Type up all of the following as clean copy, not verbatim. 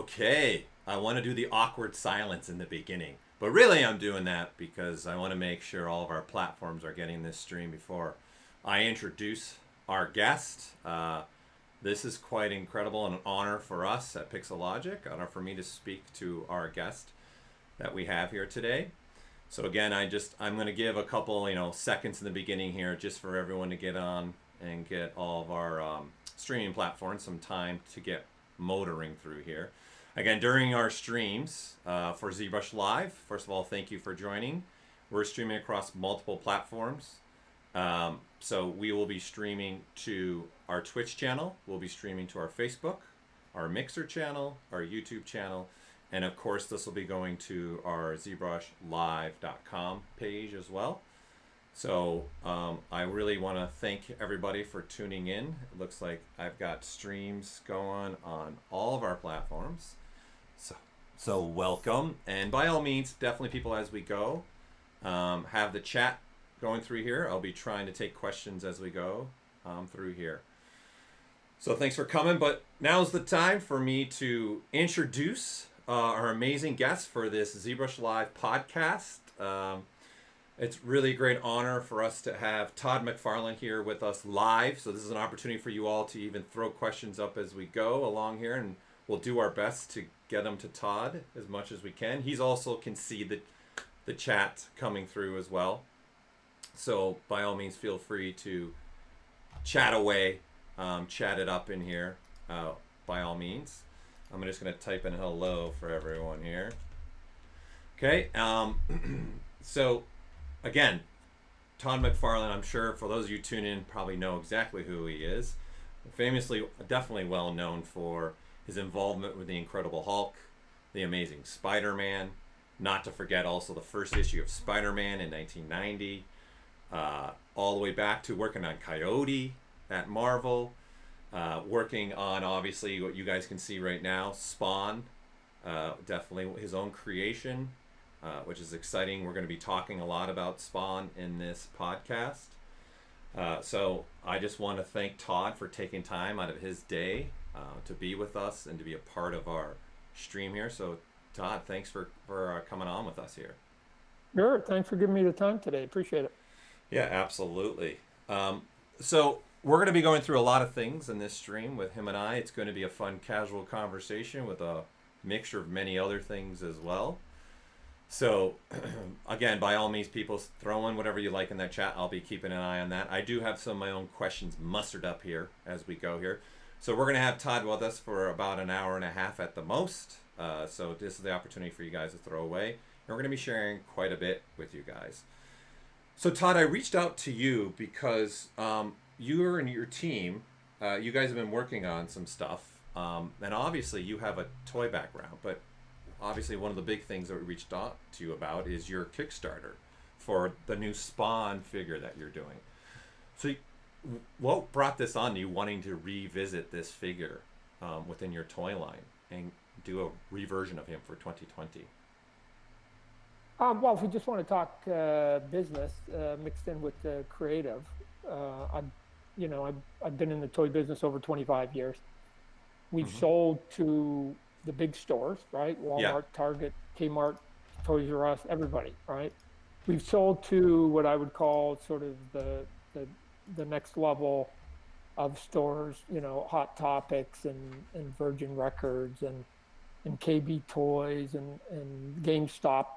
Okay, I want to do the awkward silence in the beginning, but really I'm doing that because I want to make sure all of our platforms are getting this stream before I introduce our guest. This is quite incredible and an honor for us at Pixologic, an honor for me to speak to our guest that we have here today. So again, I'm going to give a couple, seconds in the beginning here just for everyone to get on and get all of our streaming platforms some time to get motoring through here. Again, during our streams for ZBrush Live, first of all, thank you for joining. We're streaming across multiple platforms. So we will be streaming to our Twitch channel. We'll be streaming to our Facebook, our Mixer channel, our YouTube channel, and of course, this will be going to our ZBrushLive.com page as well. So I really want to thank everybody for tuning in. It looks like I've got streams going on all of our platforms. So welcome. And by all means, definitely people as we go, have the chat going through here. I'll be trying to take questions as we go through here. So thanks for coming. But now's the time for me to introduce our amazing guest for this ZBrush Live podcast. It's really a great honor for us to have Todd McFarlane here with us live. So this is an opportunity for you all to even throw questions up as we go along here, and we'll do our best to get them to Todd as much as we can. He's also can see the chat coming through as well. So by all means, feel free to chat away, chat it up in here by all means. I'm just going to type in hello for everyone here. Okay, so again, Todd McFarlane, I'm sure for those of you tuning in probably know exactly who he is. Famously, definitely well known for his involvement with the Incredible Hulk, the Amazing Spider-Man, not to forget also the first issue of Spider-Man in 1990, all the way back to working on Coyote at Marvel, working on obviously what you guys can see right now, Spawn, definitely his own creation, which is exciting. We're going to be talking a lot about Spawn in this podcast. So I just want to thank Todd for taking time out of his day to be with us and to be a part of our stream here. So Todd, thanks for coming on with us here. Sure, thanks for giving me the time today. Appreciate it. Yeah, absolutely. So we're going to be going through a lot of things in this stream with him and I. It's going to be a fun, casual conversation with a mixture of many other things as well. So again, by all means, people throw in whatever you like in that chat. I'll be keeping an eye on that. I do have some of my own questions mustered up here as we go here. So we're going to have Todd with us for about an hour and a half at the most. So this is the opportunity for you guys to throw away. And we're going to be sharing quite a bit with you guys. So Todd, I reached out to you because you and your team, you guys have been working on some stuff. And obviously you have a toy background, but obviously one of the big things that we reached out to you about is your Kickstarter for the new Spawn figure that you're doing. So what brought this on to you wanting to revisit this figure within your toy line and do a reversion of him for 2020? Well, if we just want to talk business mixed in with the creative, I've been in the toy business over 25 years. We've sold to the big stores, right? Walmart, Target, Kmart, Toys R Us, everybody, right? We've sold to what I would call sort of the next level of stores, Hot Topics and Virgin Records and KB Toys and GameStop,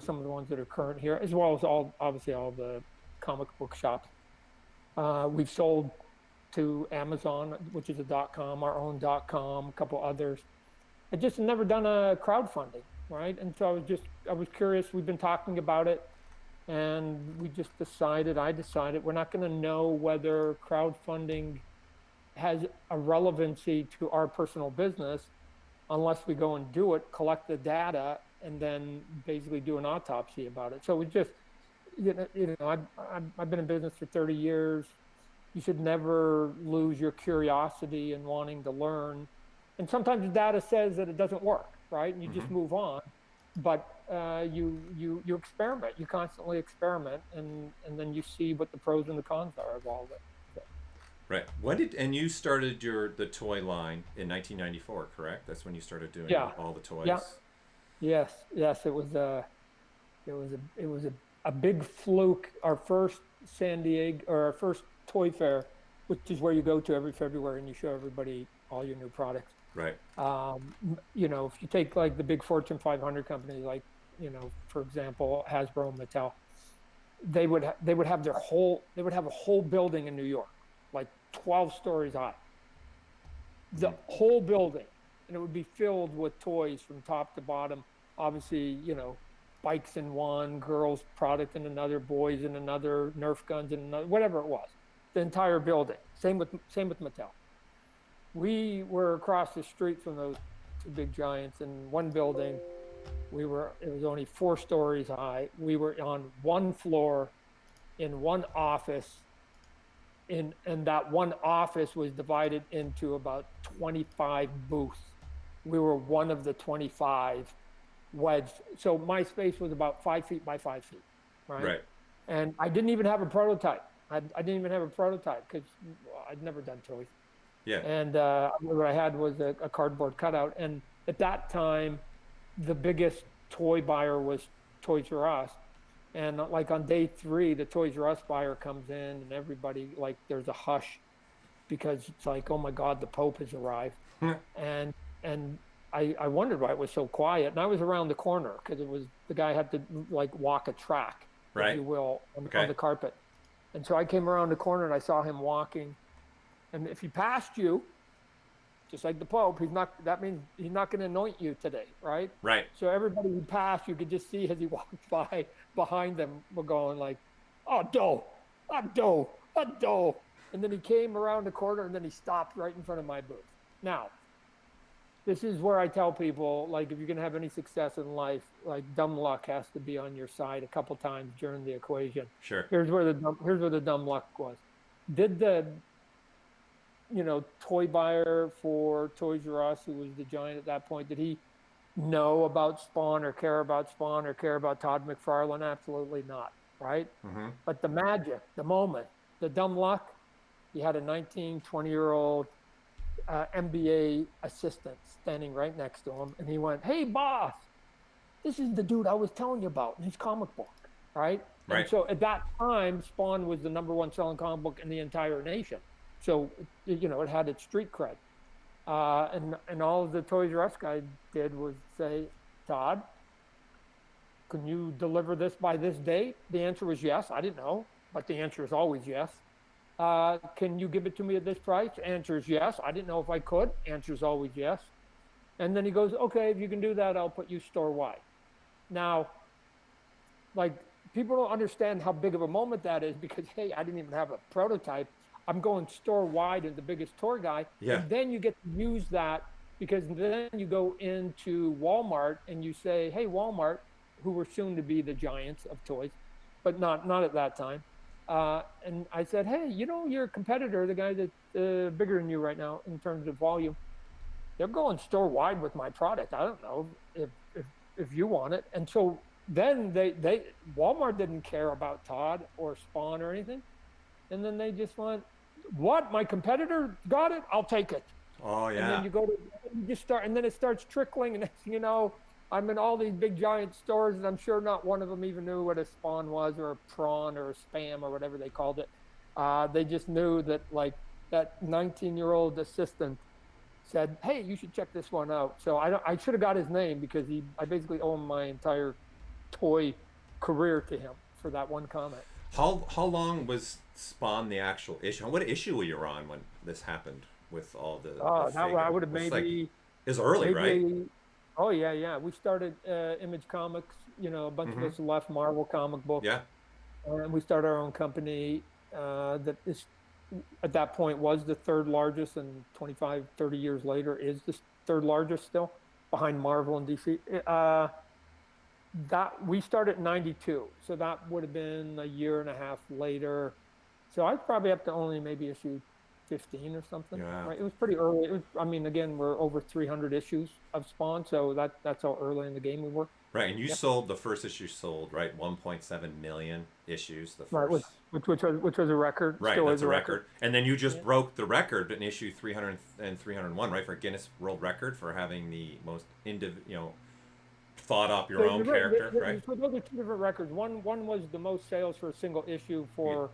some of the ones that are current here, as well as all the comic book shops. We've sold to Amazon, which is a .com, our own .com, a couple others. I just never done a crowdfunding, right? And so I was curious. We've been talking about it, and I decided we're not going to know whether crowdfunding has a relevancy to our personal business unless we go and do it, collect the data, and then basically do an autopsy about it. So we just, I've been in business for 30 years. You should never lose your curiosity and wanting to learn. And sometimes the data says that it doesn't work, right? And you just move on. But you experiment. You constantly experiment, and then you see what the pros and the cons are of all of it. So. Right. And you started the toy line in 1994, correct? That's when you started doing all the toys. Yeah. Yes. It was a big fluke. Our first San Diego, or our first toy fair, which is where you go to every February and you show everybody all your new products. Right. You know, if you take like the big Fortune 500 companies, like, you know, for example, Hasbro and Mattel, they would have a whole building in New York, like 12 stories high. The whole building, and it would be filled with toys from top to bottom. Obviously, you know, bikes in one, girls' product in another, boys in another, Nerf guns in another, whatever it was. The entire building. Same with Mattel. We were across the street from those two big giants in one building. It was only 4 stories high. We were on one floor in one office. And that one office was divided into about 25 booths. We were one of the 25 wedged. So my space was about 5 feet by 5 feet, right? Right. And I didn't even have a prototype. I didn't even have a prototype because I'd never done toys. Yeah. And what I had was a cardboard cutout. And at that time, the biggest toy buyer was Toys R Us. And like on day 3, the Toys R Us buyer comes in and everybody, like, there's a hush because it's like, oh my God, the Pope has arrived. and I wondered why it was so quiet. And I was around the corner because the guy had to like walk a track, right, if you will, on the carpet. And so I came around the corner and I saw him walking. And if he passed you, just like the Pope, that means he's not going to anoint you today, right? Right. So everybody who passed, you could just see as he walked by behind them, were going like, oh, dough, dough, dough. And then he came around the corner and then he stopped right in front of my booth. Now, this is where I tell people, like, if you're going to have any success in life, like, dumb luck has to be on your side a couple times during the equation. Sure. Here's where the dumb luck was. Did the toy buyer for Toys R Us, who was the giant at that point, did he know about Spawn or care about Spawn or care about Todd McFarlane? Absolutely not, right? Mm-hmm. But the magic, the moment, the dumb luck, he had a 19, 20-year-old MBA assistant standing right next to him, and he went, hey, boss, this is the dude I was telling you about in his comic book, right? Right. And so at that time, Spawn was the #1 selling comic book in the entire nation. So, it had its street cred. And all the Toys R Us guy did was say, Todd, can you deliver this by this date? The answer was yes. I didn't know, but the answer is always yes. Can you give it to me at this price? Answer is yes. I didn't know if I could. Answer is always yes. And then he goes, okay, if you can do that, I'll put you store-wide. Now, like, people don't understand how big of a moment that is because, hey, I didn't even have a prototype. I'm going store-wide as the biggest tour guy. Yeah. And then you get to use that because then you go into Walmart and you say, hey, Walmart, who were soon to be the giants of toys, but not at that time. And I said, hey, your competitor, the guy that's bigger than you right now in terms of volume, they're going store-wide with my product. I don't know if you want it. And so then Walmart didn't care about Todd or Spawn or anything. And then they just went, what? My competitor got it? I'll take it. Oh, yeah. And then you just start, and then it starts trickling. And next thing you know, I'm in all these big giant stores, and I'm sure not one of them even knew what a Spawn was or a prawn or a spam or whatever they called it. They just knew that, like, that 19-year-old assistant said, hey, you should check this one out. So I should have got his name because I basically owe my entire toy career to him for that one comment. How long was Spawn the actual issue? What issue were you on when this happened with all the I would have maybe... It was early, right? Oh, yeah. We started Image Comics, a bunch of us left Marvel comic books. Yeah. And we started our own company that is, at that point, was the third largest, and 25, 30 years later is the third largest still, behind Marvel and DC. That we started in 92, so that would have been a year and a half later. So I was probably up to only maybe issue 15 or something. Yeah. Right? It was pretty early. Again, we're over 300 issues of Spawn, so that's how early in the game we were. Right, and you sold the first issue, right? 1.7 million issues. The first. Right, which was a record. Right, Still that's is a a record. And then you just Yeah. broke the record in issue 300 and 301, right, for Guinness World Record for having the most thought up your own character, right? So those are two different records. One was the most sales for a single issue Yeah. for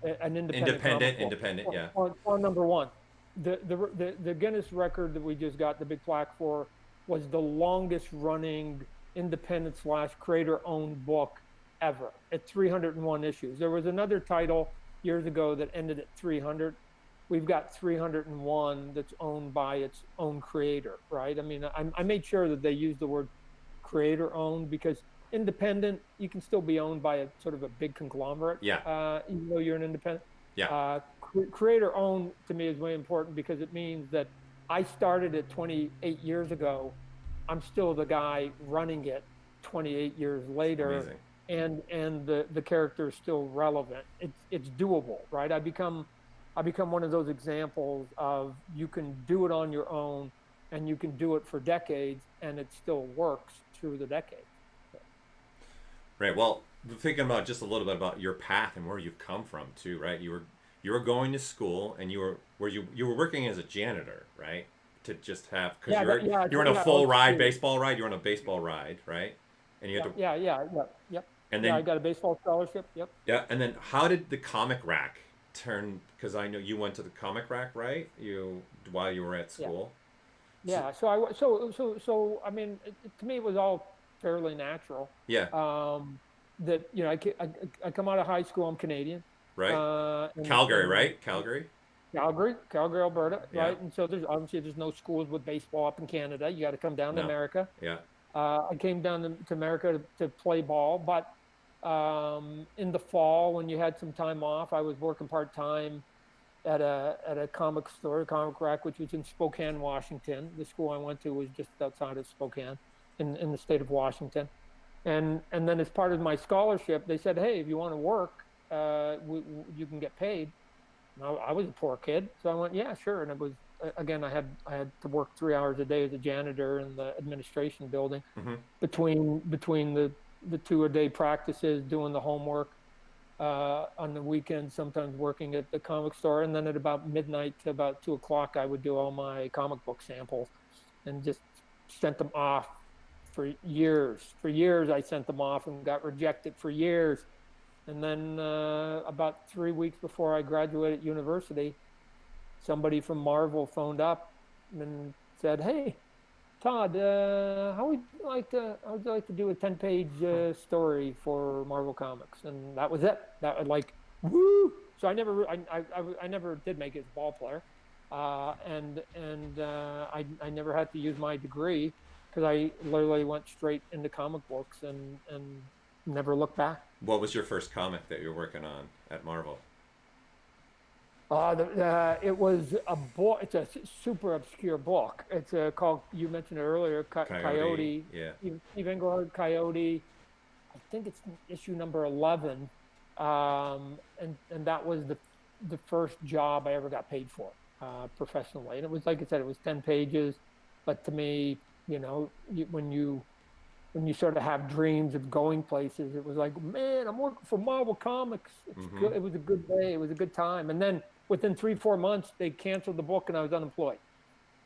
an independent comic book. Independent, yeah. On number one, the Guinness record that we just got the big plaque for was the longest running independent / creator owned book ever at 301 issues. There was another title years ago that ended at 300. We've got 301 that's owned by its own creator, right? I mean, I made sure that they used the word creator owned, because independent, you can still be owned by a sort of a big conglomerate. Yeah. Even though you're an independent. Yeah. Creator owned to me is way important, because it means that I started it 28 years ago. I'm still the guy running it 28 years later. Amazing. And the character is still relevant. It's doable, right? I become one of those examples of you can do it on your own, and you can do it for decades, and it still works through the decades. Right. Well, thinking about just a little bit about your path and where you've come from too, right? You were going to school, and you were working as a janitor, right? To just have, because you're on a full ride, baseball ride. You're on a baseball ride, right? And you had to. Yep. And then I got a baseball scholarship. Yep. Yeah. And then how did the comic rack turn? Because I know you went to the comic rack, right? While you were at school. Yeah. So I mean, to me, it was all fairly natural. Yeah. That I come out of high school. I'm Canadian. Right. Calgary, right? Calgary, Alberta, Yeah. right? And so there's no schools with baseball up in Canada. You got to come down to America. Yeah. I came down to America to play ball, but in the fall, when you had some time off, I was working part-time at a comic store, comic rack, which was in Spokane, Washington. The school I went to was just outside of Spokane in the state of Washington. And then as part of my scholarship, they said, hey, if you want to work, you can get paid. And I was a poor kid, so I went, yeah, sure. And it was, again, I had to work 3 hours a day as a janitor in the administration building, between the 2-a-day practices, doing the homework, on the weekends, sometimes working at the comic store. And then at about midnight to about 2 o'clock, I would do all my comic book samples and just sent them off for years. For years, I sent them off and got rejected for years. And then about 3 weeks before I graduated university, somebody from Marvel phoned up and said, hey, Todd, how would you like to do a 10-page story for Marvel Comics? And that was it. That was like, woo! So I never did make it as a ball player, and I never had to use my degree, because I literally went straight into comic books and never looked back. What was your first comic that you were working on at Marvel? It was a book. It's a super obscure book. It's called, you mentioned it earlier, Coyote. Yeah. Steve Englehart, Coyote. I think it's issue number 11, and that was the first job I ever got paid for professionally. And it was, like I said, it was 10 pages. But to me, when you sort of have dreams of going places, it was like, man, I'm working for Marvel Comics. It's good. It was a good day. It was a good time. And then within 3-4 months, they canceled the book and I was unemployed.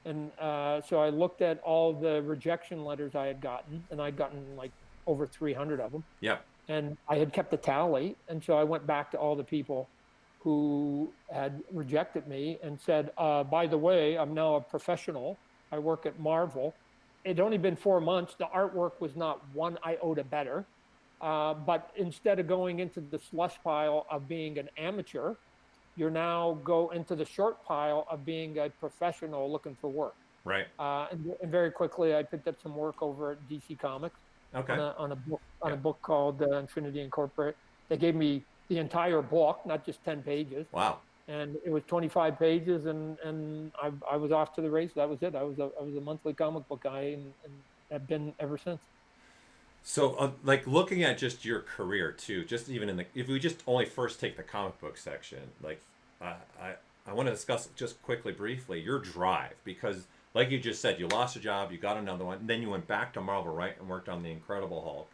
And so I looked at all the rejection letters I had gotten, and I'd gotten like over 300 of them. Yeah. And I had kept a tally. And so I went back to all the people who had rejected me and said, by the way, I'm now a professional. I work at Marvel. It'd only been 4 months. The artwork was not one iota better. But instead of going into the slush pile of being an amateur, you now go into the short pile of being a professional looking for work. Right. And very quickly, I picked up some work over at DC Comics. Okay. On a book called Infinity Incorporated. They gave me the entire book, not just 10 pages. Wow. And it was 25 pages, and I was off to the race. That was it. I was a monthly comic book guy, and have been ever since. So, like, looking at just your career too, just even if we just only first take the comic book section, like, I want to discuss just quickly, briefly, your drive, because, like you just said, you lost a job, you got another one, and then you went back to Marvel, right, and worked on the Incredible Hulk.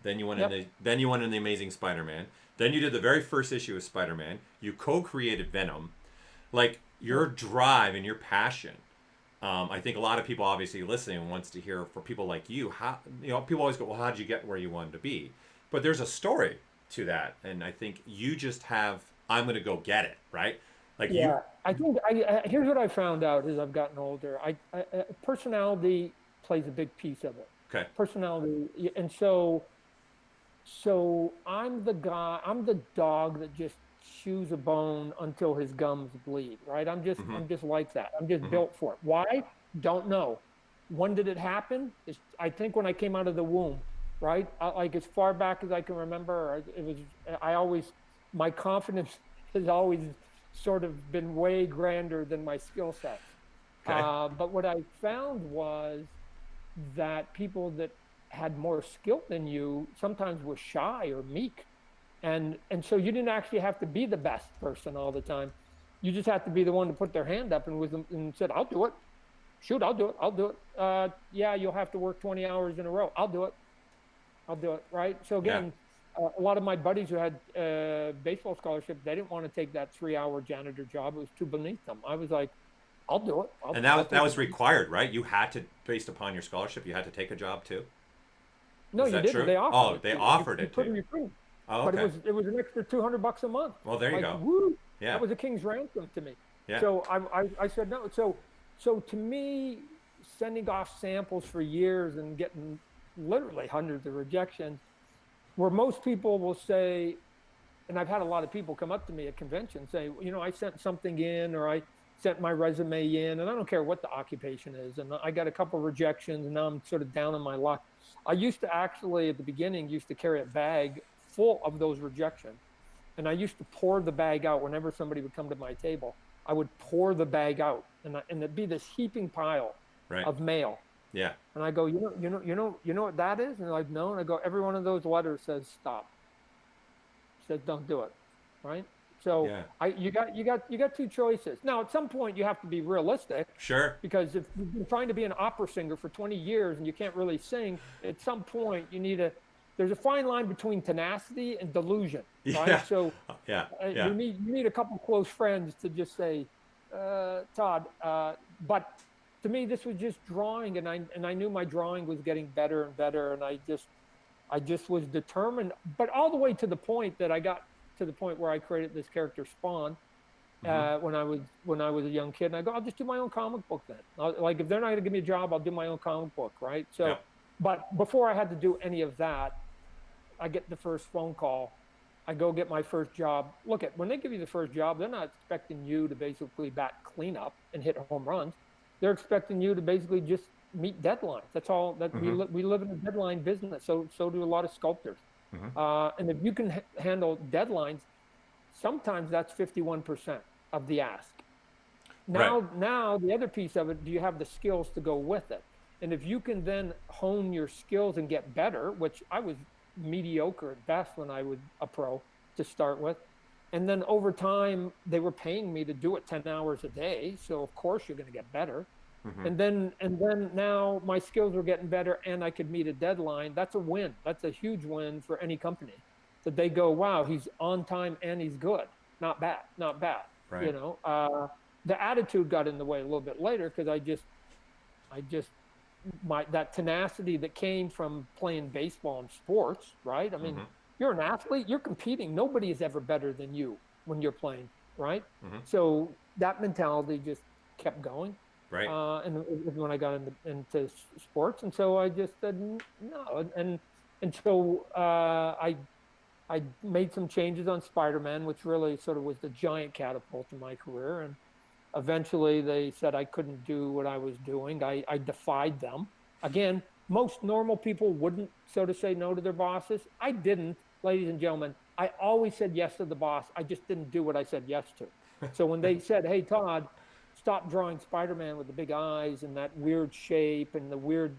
Then you went into the Amazing Spider-Man. Then you did the very first issue of Spider-Man. You co-created Venom. Like, your drive and your passion. I think a lot of people obviously listening wants to hear for people like you, how, people always go, well, how did you get where you wanted to be? But there's a story to that. And I think you just have, I'm going to go get it, right? Like I think here's what I found out as I've gotten older. Personality plays a big piece of it. Okay. Personality. And so I'm the dog that just chews a bone until his gums bleed, right? I'm just like that. I'm just built for it. Why? Don't know. When did it happen? I think when I came out of the womb, right? Like as far back as I can remember, my confidence has always sort of been way grander than my skill sets. Okay. But what I found was that people that had more skill than you sometimes were shy or meek. And so you didn't actually have to be the best person all the time. You just have to be the one to put their hand up and said, I'll do it. Shoot, I'll do it. Yeah, you'll have to work 20 hours in a row. I'll do it, right? So again, a lot of my buddies who had baseball scholarships, they didn't want to take that 3-hour janitor job. It was too beneath them. I was like, I'll do it. And that was required, right? You had to, based upon your scholarship, you had to take a job too? No, you didn't. True? They offered they offered it to you. Oh, okay. But it was an extra $200 a month. Well, there you go. Woo, yeah. That was a king's ransom to me. Yeah. So I said no. So to me, sending off samples for years and getting literally hundreds of rejections, where most people will say, and I've had a lot of people come up to me at conventions say, I sent something in, or I sent my resume in, and I don't care what the occupation is, and I got a couple of rejections, and now I'm sort of down on my luck. I used to actually, at the beginning, carry a bag full of those rejections. And I used to pour the bag out whenever somebody would come to my table. I would pour the bag out, and it'd be this heaping pile of mail. Yeah. And I go, you know what that is? And they're like, no. And I go, every one of those letters says stop. It says don't do it, right? So you got two choices. Now, at some point, you have to be realistic. Sure. Because if you've been trying to be an opera singer for 20 years and you can't really sing, at some point there's a fine line between tenacity and delusion, right? Yeah. So you need a couple close friends to just say, Todd, but to me, this was just drawing, and I knew my drawing was getting better and better, and I just was determined, but all the way to the point that I got to the point where I created this character Spawn when I was a young kid, and I go, I'll just do my own comic book then. Like if they're not going to give me a job, I'll do my own comic book, right? So, but before I had to do any of that, I get the first phone call. I go get my first job. Look, when they give you the first job, they're not expecting you to basically bat cleanup and hit home runs. They're expecting you to basically just meet deadlines. That's all. That we live in a deadline business. So do a lot of sculptors. And if you can handle deadlines, sometimes that's 51% of the ask. Now the other piece of it, do you have the skills to go with it? And if you can then hone your skills and get better, which I was mediocre at best when I was a pro to start with. And then over time, they were paying me to do it 10 hours a day. So of course you're going to get better. And then now my skills were getting better and I could meet a deadline. That's a win. That's a huge win for any company that they go, wow, he's on time and he's good. Not bad. Right. The attitude got in the way a little bit later because that tenacity that came from playing baseball and sports, right? I mean, you're an athlete, you're competing. Nobody is ever better than you when you're playing, right? So that mentality just kept going. Right. And when I got into sports, and so I just said no, and so I made some changes on Spider-Man, which really sort of was the giant catapult in my career. And eventually they said I couldn't do what I was doing. I defied them. Again, most normal people wouldn't sort of say no to their bosses. I didn't, ladies and gentlemen. I always said yes to the boss. I just didn't do what I said yes to. So when they said, hey, Todd, stop drawing Spider-Man with the big eyes and that weird shape and the weird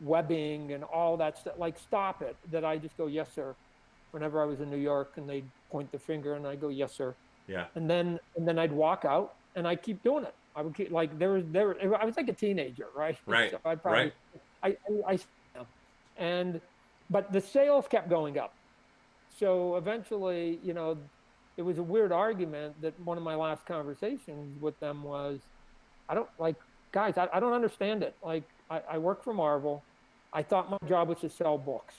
webbing and all that stuff, like stop it, that I just go, yes, sir. Whenever I was in New York and they'd point the finger and I go, yes, sir. Yeah. And then I'd walk out and I keep doing it. I would keep, like, I was like a teenager, right? Right. So I probably, but the sales kept going up. so eventually, it was a weird argument that one of my last conversations with them was, I don't like, guys, I don't understand it. Like, I work for Marvel. I thought my job was to sell books.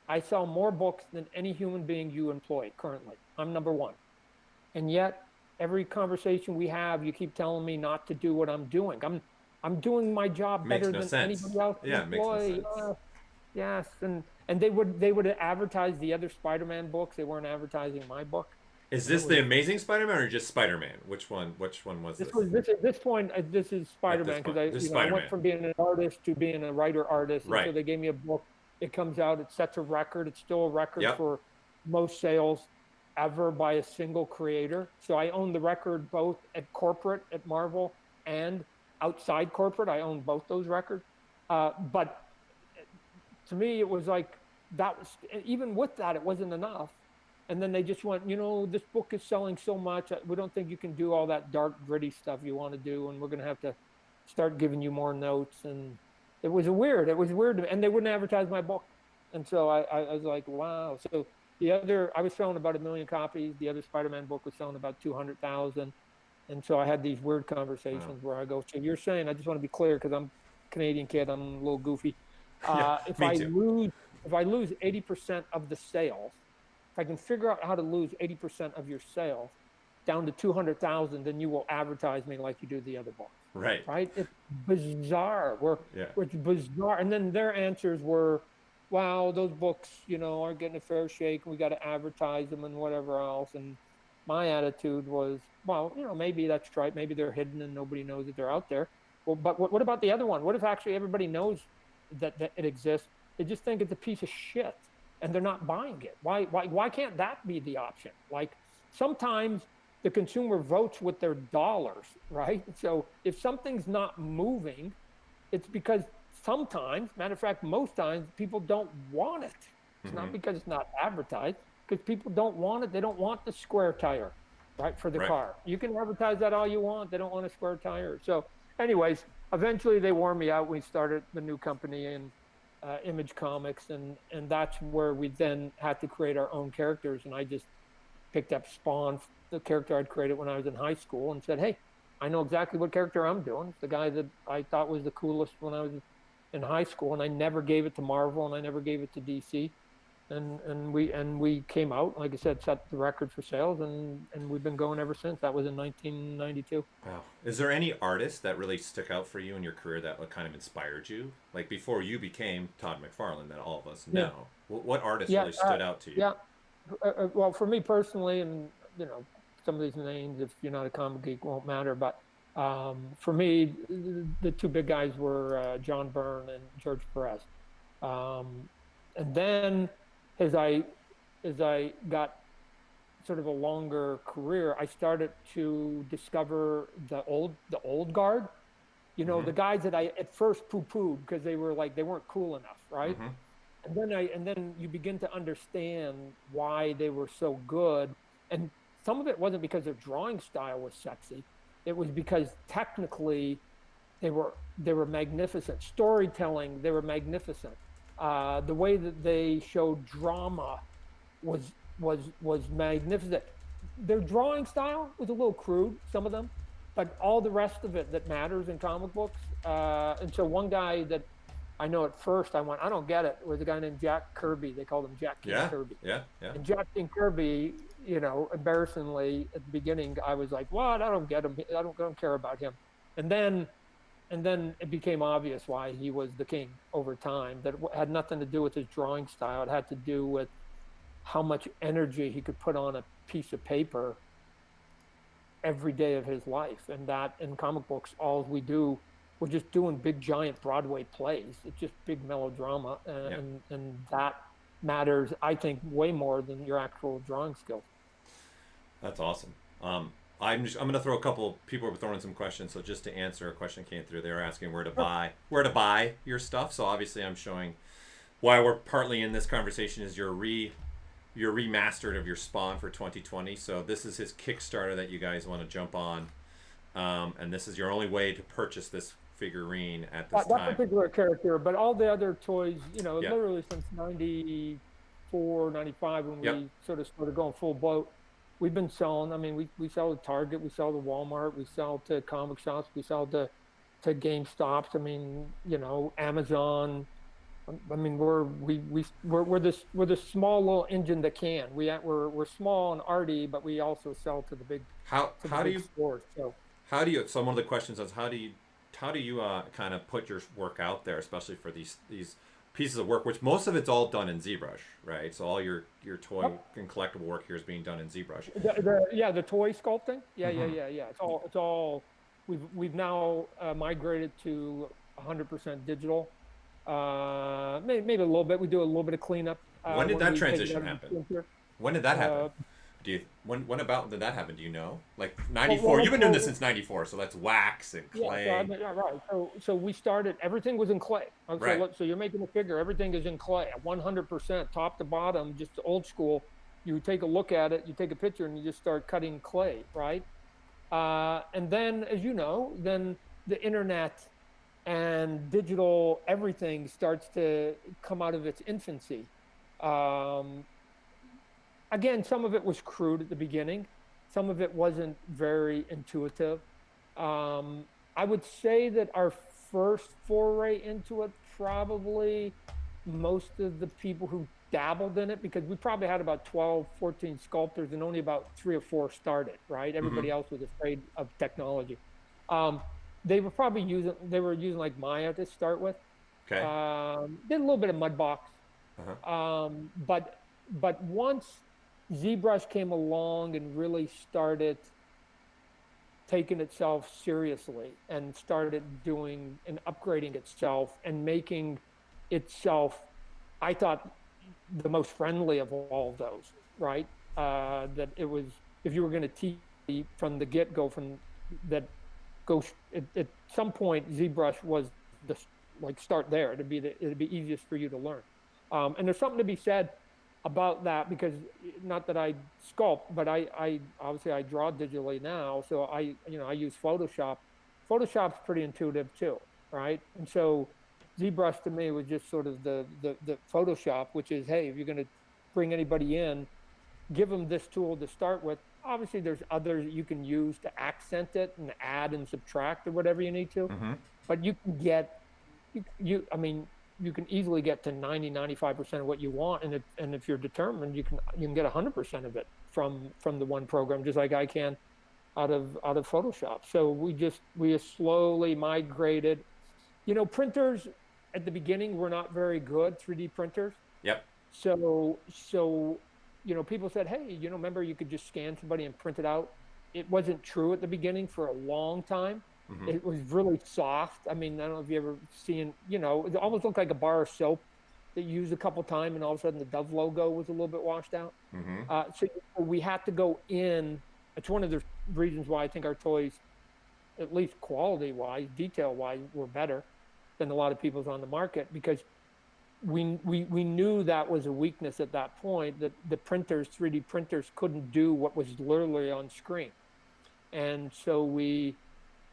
I sell more books than any human being you employ currently. I'm number one. And yet, every conversation we have, you keep telling me not to do what I'm doing. I'm doing my job better than anybody else Yeah, it makes no sense. Yes, and they would advertise the other Spider-Man books. They weren't advertising my book. Is this the Amazing Spider-Man or just Spider-Man? Which one was this? At this point, this is Spider-Man, because I went from being an artist to being a writer-artist. Right. And so they gave me a book. It comes out. It sets a record. It's still a record Yep. for most sales ever by a single creator. So I own the record both at corporate at Marvel and outside corporate. I own both those records. But to me, it was like that was, even with that, it wasn't enough. And then they just went, this book is selling so much. We don't think you can do all that dark, gritty stuff you want to do, and we're going to have to start giving you more notes. And it was weird. And they wouldn't advertise my book. And so I was like, wow. So I was selling about 1 million copies. The other Spider-Man book was selling about 200,000. And so I had these weird conversations where I go, so you're saying, I just want to be clear, because I'm a Canadian kid, I'm a little goofy. If I lose 80% of the sales, if I can figure out how to lose 80% of your sales down to 200,000, then you will advertise me like you do the other books. Right. It's bizarre. It's bizarre. And then their answers were, wow, those books, aren't getting a fair shake. We got to advertise them and whatever else. And my attitude was, well, maybe that's right. Maybe they're hidden and nobody knows that they're out there. Well, but what about the other one? What if actually everybody knows that it exists? They just think it's a piece of shit and they're not buying it. Why can't that be the option? Like, sometimes the consumer votes with their dollars, right? So if something's not moving, it's because sometimes, matter of fact, most times, people don't want it. It's not because it's not advertised, because people don't want it. They don't want the square tire, right, for the car. You can advertise that all you want. They don't want a square tire. So anyways, eventually they wore me out. We started the new company in Image Comics, and that's where we then had to create our own characters. And I just picked up Spawn, the character I'd created when I was in high school, and said, hey, I know exactly what character I'm doing. It's the guy that I thought was the coolest when I was in high school, and I never gave it to Marvel, and I never gave it to DC. And we came out, like I said, set the record for sales, and we've been going ever since. That was in 1992. Wow. Is there any artist that really stuck out for you in your career that kind of inspired you? Like, before you became Todd McFarlane, that all of us know. What artist really stood out to you? Yeah. Well, for me personally, and some of these names, if you're not a comic geek, won't matter. But for me, the two big guys were John Byrne and George Perez. And then as I got sort of a longer career, I started to discover the old guard. The guys that I at first poo-pooed because they weren't cool enough, right? And then you begin to understand why they were so good. And some of it wasn't because their drawing style was sexy. It was because technically they were magnificent. Storytelling, they were magnificent. The way that they showed drama was magnificent. Their drawing style was a little crude, some of them, but all the rest of it that matters in comic books. And so one guy that I know at first I don't get it, was a guy named Jack Kirby. They called him Jack King Kirby. Yeah. And Jack King Kirby, embarrassingly at the beginning, I was like, what? I don't get him. I don't care about him. And then it became obvious why he was the king over time. That it had nothing to do with his drawing style. It had to do with how much energy he could put on a piece of paper every day of his life. And that in comic books, all we do, we're just doing big, giant Broadway plays. It's just big melodrama. And that matters, I think, way more than your actual drawing skills. That's awesome. I'm going to throw a couple people are throwing some questions. So just to answer a question that came through, they were asking where to buy your stuff. So obviously I'm showing why we're partly in this conversation is your remastered of your Spawn for 2020. So this is his Kickstarter that you guys want to jump on. And this is your only way to purchase this figurine at this time. That particular character, but all the other toys, literally since 94, 94, 95 when we sort of started going full boat. We've been selling. I mean, we sell to Target, we sell to Walmart, we sell to comic shops, we sell to GameStops. I mean, Amazon. I mean, we're the small little engine that can. We're small and arty, but we also sell to the big stores. So so one of the questions is how do you kind of put your work out there, especially for these pieces of work, which most of it's all done in ZBrush, right? So all your toy and collectible work here is being done in ZBrush. The toy sculpting. Yeah. It's all. We've now migrated to 100% digital. Maybe a little bit. We do a little bit of cleanup. When did that transition happen? When did that happen? When did that happen? Do you know? Like 94. You've been doing this since 94, so that's wax and clay. Yeah, right. So we started. Everything was in clay. Okay, right. So you're making a figure. Everything is in clay, 100%, top to bottom, just old school. You take a look at it, you take a picture, and you just start cutting clay, right? And then, as you know, then the internet and digital everything starts to come out of its infancy. Again, some of it was crude at the beginning. Some of it wasn't very intuitive. I would say that our first foray into it, probably most of the people who dabbled in it, because we probably had about 12, 14 sculptors and only about 3 or 4 started, right? Everybody else was afraid of technology. They were probably using like Maya to start with. Okay. Did a little bit of Mudbox. But once ZBrush came along and really started taking itself seriously and started doing and upgrading itself and making itself, I thought, the most friendly of all of those, right? That it was, if you were going to teach from the get-go, at some point ZBrush was the start there. It'd be easiest for you to learn. And there's something to be said about that, because not that I sculpt, but I obviously I draw digitally now, so I use Photoshop. Photoshop's pretty intuitive too, right? And so ZBrush to me was just sort of the Photoshop, which is, hey, if you're going to bring anybody in, give them this tool to start with. Obviously, there's others that you can use to accent it and add and subtract or whatever you need to. But you can get, you can easily get to 90-95% of what you want, and if you're determined, you can get 100% of it from the one program, just like I can out of Photoshop. So we slowly migrated. Printers at the beginning were not very good, 3D printers. Yep. So people said, hey, remember you could just scan somebody and print it out. It wasn't true at the beginning for a long time. It was really soft. I mean, I don't know if you ever seen, it almost looked like a bar of soap that you used a couple times, and all of a sudden the Dove logo was a little bit washed out. So we had to go in. It's one of the reasons why I think our toys, at least quality-wise, detail-wise, were better than a lot of people's on the market, because we knew that was a weakness at that point, that the 3D printers couldn't do what was literally on screen. And so we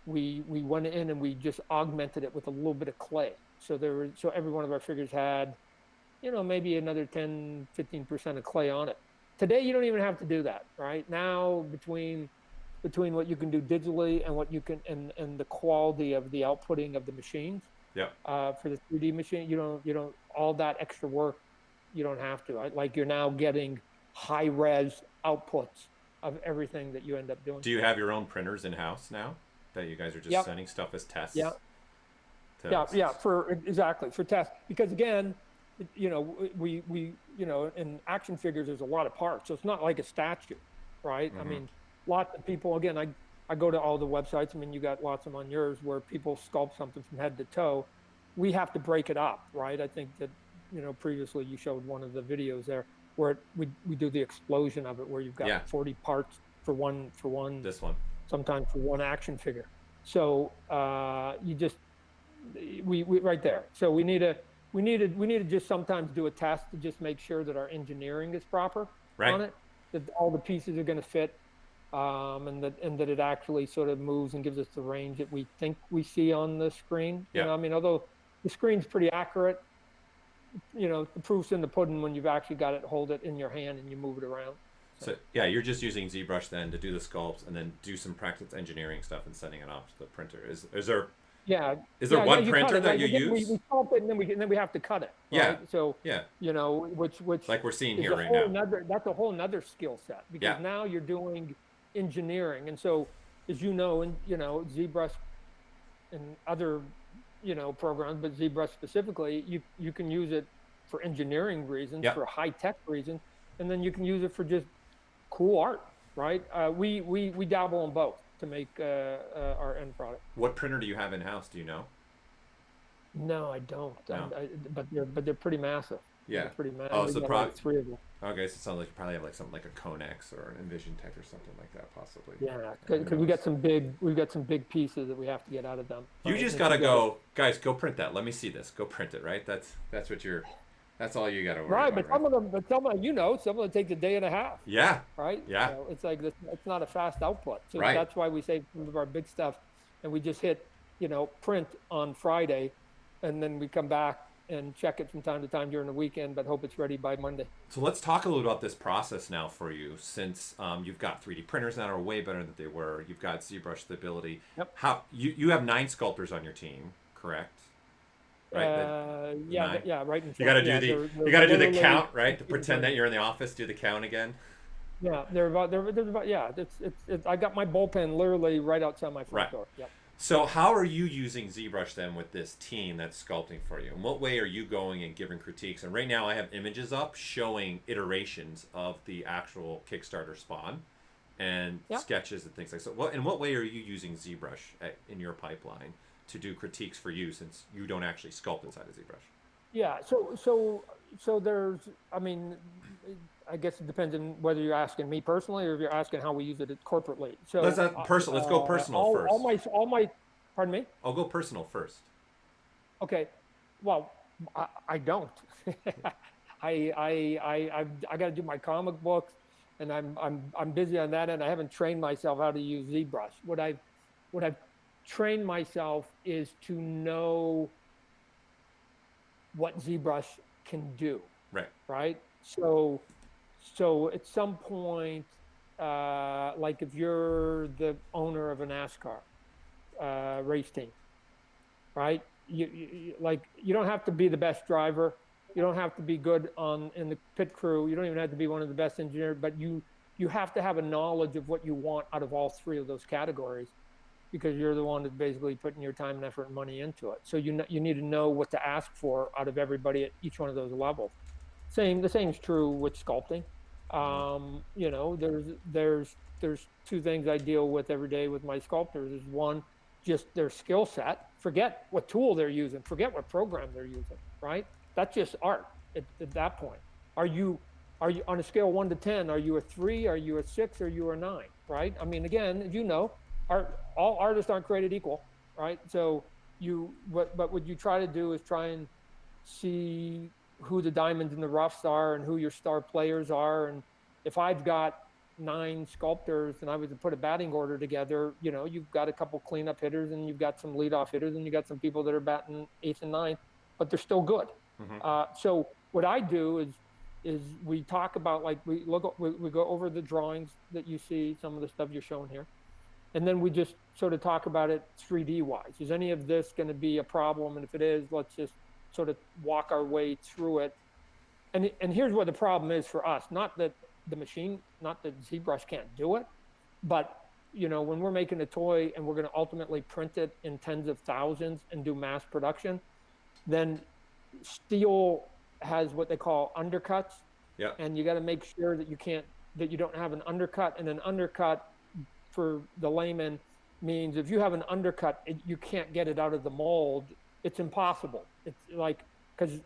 went in and we just augmented it with a little bit of clay. So every one of our figures had, maybe another 10-15% of clay on it. Today, you don't even have to do that, right? Now, between what you can do digitally and what you can, and the quality of the outputting of the machines, for the 3D machine, you don't all that extra work, you don't have to. Like, you're now getting high res outputs of everything that you end up doing. Do you have your own printers in house now that you guys are just sending stuff as tests? For tests, because again, we in action figures there's a lot of parts, so it's not like a statue, right? I mean, lots of people, again, I go to all the websites. I mean, you got lots of them on yours where people sculpt something from head to toe. We have to break it up, right? I think that, previously you showed one of the videos there where we do the explosion of it, where you've got 40 parts for one. This one. Sometimes for one action figure. So we right there. So we need to just sometimes do a test to just make sure that our engineering is proper on it, that all the pieces are going to fit. And that it actually sort of moves and gives us the range that we think we see on the screen. Although the screen's pretty accurate, the proof's in the pudding when you've actually got it, hold it in your hand and you move it around. So yeah, you're just using ZBrush then to do the sculpts and then do some practice engineering stuff and sending it off to the printer. Is there one printer that you use? We sculpt it and then we have to cut it. Right? Yeah. So yeah. Which like we're seeing here right now. That's a whole nother skill set, because now you're doing engineering, and so as ZBrush and other programs, but ZBrush specifically, you can use it for engineering reasons, for high tech reasons, and then you can use it for just cool art, right? We dabble in both to make our end product. What printer do you have in house? Do you know? No, I don't. No. But they're pretty massive. Yeah. They're pretty massive. Oh, so probably like 3 of them. Okay, so it sounds like you probably have like something like a Connex or an Envision Tech or something like that, possibly. Yeah, because we've got some big pieces that we have to get out of them. You just gotta go, guys. Go print that. Let me see this. Go print it. Right. That's all you gotta worry right, about. But some of them, some of them takes a day and a half. Yeah. Right. Yeah. It's like this. It's not a fast output. So right. That's why we save some of our big stuff, and we just hit print on Friday, and then we come back and check it from time to time during the weekend, but hope it's ready by Monday. So let's talk a little about this process now for you, since you've got 3D printers that are way better than they were. You've got ZBrush stability. Yep. How you have 9 sculptors on your team, correct? Right. Yeah. Right. You got to do you got to do the count, right? To pretend that you're in the office. Do the count again. Yeah, they're about. Yeah, it's. I got my bullpen literally right outside my front door. Yep. So how are you using ZBrush then with this team that's sculpting for you? In what way are you going and giving critiques? And right now I have images up showing iterations of the actual Kickstarter spawn and sketches and things like that. So in what way are you using ZBrush in your pipeline to do critiques for you, since you don't actually sculpt inside of ZBrush? Yeah, so there's, I guess it depends on whether you're asking me personally or if you're asking how we use it corporately. So let's go personal first. All my, pardon me? I'll go personal first. Okay, well, I don't. I got to do my comic books, and I'm busy on that end. I haven't trained myself how to use ZBrush. What I've trained myself is to know what ZBrush can do. Right. So at some point, like if you're the owner of a NASCAR race team, right? You don't have to be the best driver. You don't have to be good in the pit crew. You don't even have to be one of the best engineers, but you have to have a knowledge of what you want out of all 3 of those categories, because you're the one that's basically putting your time and effort and money into it. So you need to know what to ask for out of everybody at each one of those levels. The same is true with sculpting. There's 2 things I deal with every day with my sculptors. Is one, just their skill set. Forget what tool they're using. Forget what program they're using. Right? That's just art at that point. Are you on a scale of 1 to 10? Are you a 3? Are you a 6? Are you a 9? Right? Again, as you know, all artists aren't created equal. Right? So what you try to do is try and see who the diamonds in the roughs are and who your star players are. And if I've got 9 sculptors and I was to put a batting order together, you've got a couple cleanup hitters and you've got some leadoff hitters and you've got some people that are batting 8th and 9th, but they're still good. Mm-hmm. So what I do is we talk about, like, we go over the drawings that you see, some of the stuff you're showing here. And then we just sort of talk about it 3D wise. Is any of this going to be a problem? And if it is, let's just sort of walk our way through it. And here's what the problem is for us. Not that ZBrush can't do it, but when we're making a toy and we're going to ultimately print it in tens of thousands and do mass production, then steel has what they call undercuts. Yeah. And you got to make sure that you don't have an undercut. And an undercut, for the layman, means if you have an undercut, you can't get it out of the mold. It's impossible. It's like, because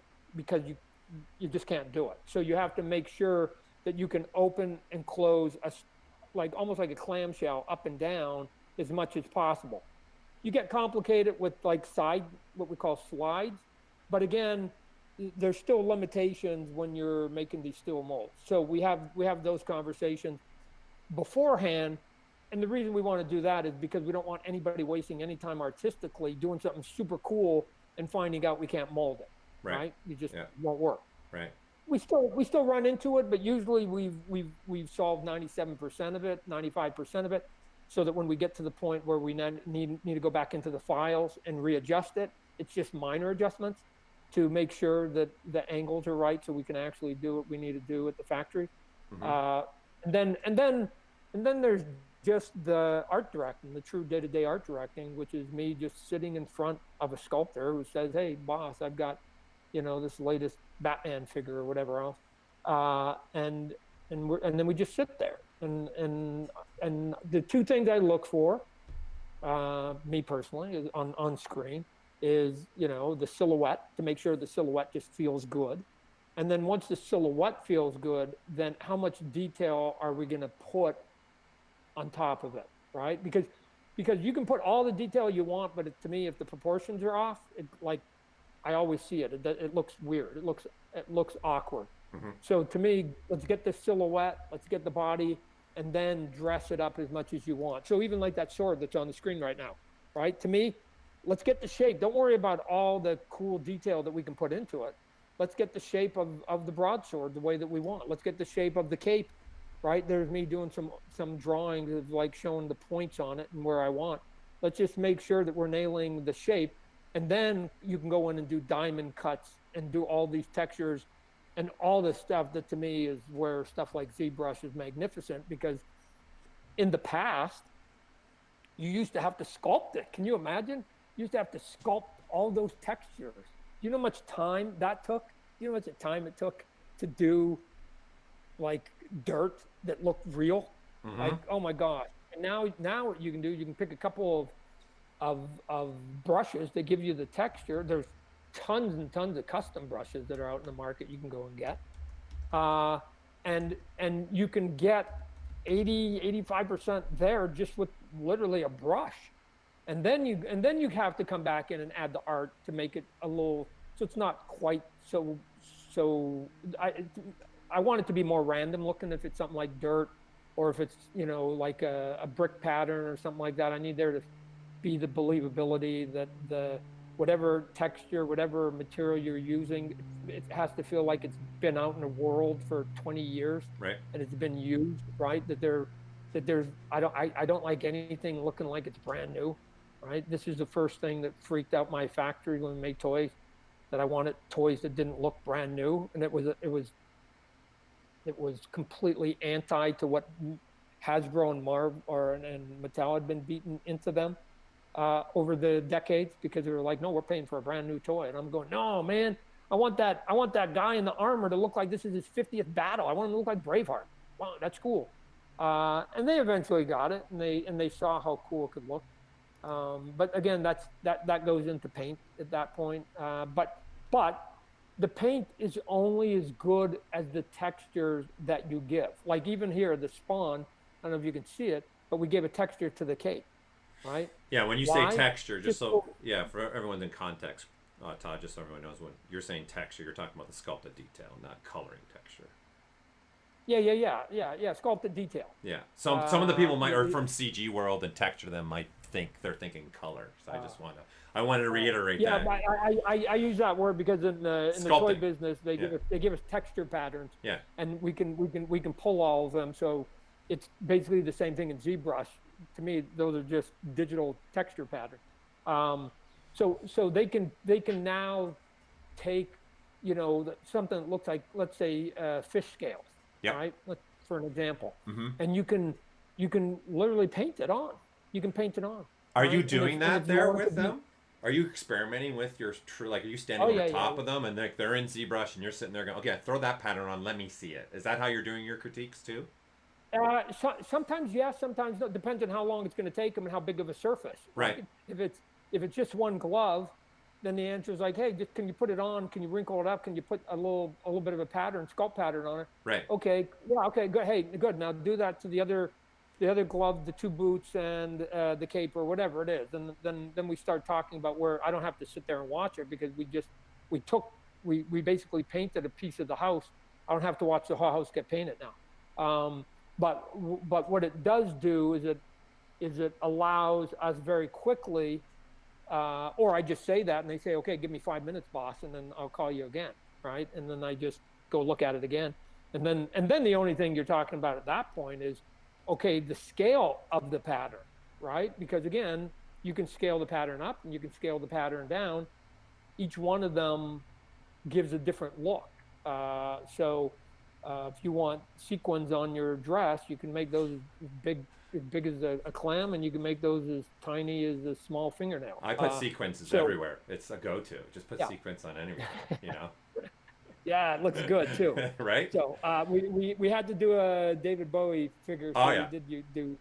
you just can't do it. So you have to make sure that you can open and close almost like a clamshell up and down as much as possible. You get complicated with like what we call slides, but again, there's still limitations when you're making these steel molds. So we have those conversations beforehand. And the reason we want to do that is because we don't want anybody wasting any time artistically doing something super cool and finding out we can't mold it. right? You just won't work. Right. We still run into it, but usually we've solved 97% of it, 95% of it, so that when we get to the point where we need to go back into the files and readjust it, it's just minor adjustments to make sure that the angles are right, so we can actually do what we need to do at the factory. And then there's just the art directing, the true day-to-day art directing, which is me just sitting in front of a sculptor who says, "Hey, boss, I've got, this latest Batman figure or whatever else," and then we just sit there. And the two things I look for, me personally, is on screen, is the silhouette, to make sure the silhouette just feels good. And then once the silhouette feels good, then how much detail are we going to put on top of it, right? Because you can put all the detail you want, but to me, if the proportions are off, I always see it. It looks weird. It looks awkward. So to me, let's get the silhouette, let's get the body, and then dress it up as much as you want. So even like that sword that's on the screen right now, right? To me, let's get the shape. Don't worry about all the cool detail that we can put into it. Let's get the shape of the broadsword the way that we want. Let's get the shape of the cape, right? There's me doing some drawings of like showing the points on it and where I want. Let's just make sure that we're nailing the shape. And then you can go in and do diamond cuts and do all these textures and all this stuff that to me is where stuff like ZBrush is magnificent, because in the past, you used to have to sculpt it. Can you imagine? You used to have to sculpt all those textures. Do you know how much time that took? Do you know how much time it took to do like dirt that looked real? Like, oh my God. And now what you can do, you can pick a couple of brushes that give you the texture. There's tons and tons of custom brushes that are out in the market you can go and get. And you can get 85% there just with literally a brush. And then you have to come back in and add the art to make it a little, so it's not quite so I want it to be more random looking. If it's something like dirt, or if it's like a brick pattern or something like that, I need there to be the believability that the whatever texture, whatever material you're using, it has to feel like it's been out in the world for 20 years, right? And it's been used, right? I don't like anything looking like it's brand new, right? This is the first thing that freaked out my factory when we made toys, that I wanted toys that didn't look brand new, and it was completely anti to what Hasbro and and Mattel had been beaten into them over the decades, because they were like, no, we're paying for a brand new toy. And I'm going, no, man, I want that guy in the armor to look like this is his 50th battle. I want him to look like Braveheart. Wow, that's cool. And they eventually got it, and they saw how cool it could look. But again, that goes into paint at that point. But the paint is only as good as the textures that you give. Like even here, the Spawn, I don't know if you can see it, but we gave a texture to the cape, right? Yeah, when you say texture, for everyone in context, Todd, just so everyone knows, when you're saying texture, you're talking about the sculpted detail, not coloring texture. Yeah, sculpted detail. Yeah, some of the people might, or from CG world and texture, them might think they're thinking color. So I wanted to reiterate that. Yeah, I use that word because in the toy business they give us texture patterns. Yeah. And we can pull all of them. So it's basically the same thing in ZBrush. To me, those are just digital texture patterns. So they can now take something that looks like, let's say, fish scales. Yep. Right. For an example. And you can literally paint it on. You can paint it on. Are you doing that there with them? Are you experimenting with your are you standing over top of them and they're in ZBrush and you're sitting there going, okay, throw that pattern on, let me see it. Is that how you're doing your critiques too? Sometimes yes, sometimes no. Depends on how long it's going to take them and how big of a surface. Right. If it's just one glove, then the answer is like, hey, can you put it on? Can you wrinkle it up? Can you put a little bit of a pattern, sculpt pattern on it? Right. Okay. Yeah. Okay. Good. Hey, good. Now do that to the other glove, the two boots, and the cape, or whatever it is. And then we start talking about where I don't have to sit there and watch it, because we basically painted a piece of the house. I don't have to watch the whole house get painted now. But what it does do is it allows us very quickly Or I just say that and they say, okay, give me 5 minutes, boss, and then I'll call you again, right? And then I just go look at it again. And then the only thing you're talking about at that point is, okay, the scale of the pattern, right? Because again, you can scale the pattern up and you can scale the pattern down. Each one of them gives a different look. If you want sequins on your dress, you can make those as big as a clam, and you can make those as tiny as a small fingernail. I put sequences everywhere. It's a go-to. Just put sequence on anywhere, you know? Yeah, it looks good too. Right? So we had to do a David Bowie figure. So we did do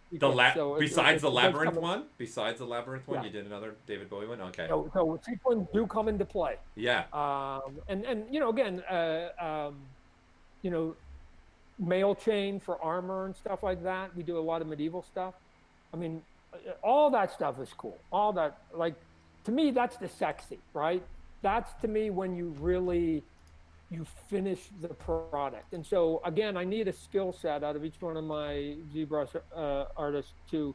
besides the labyrinth one? Besides the labyrinth one, you did another David Bowie one? Okay. So sequins do come into play. Yeah. And you know, again, you know, mail chain for armor and stuff like that. We do a lot of medieval stuff. I mean, all that stuff is cool. All that, like, to me, that's the sexy, right? That's to me when you really, you finish the product. And so again, I need a skill set out of each one of my ZBrush artists to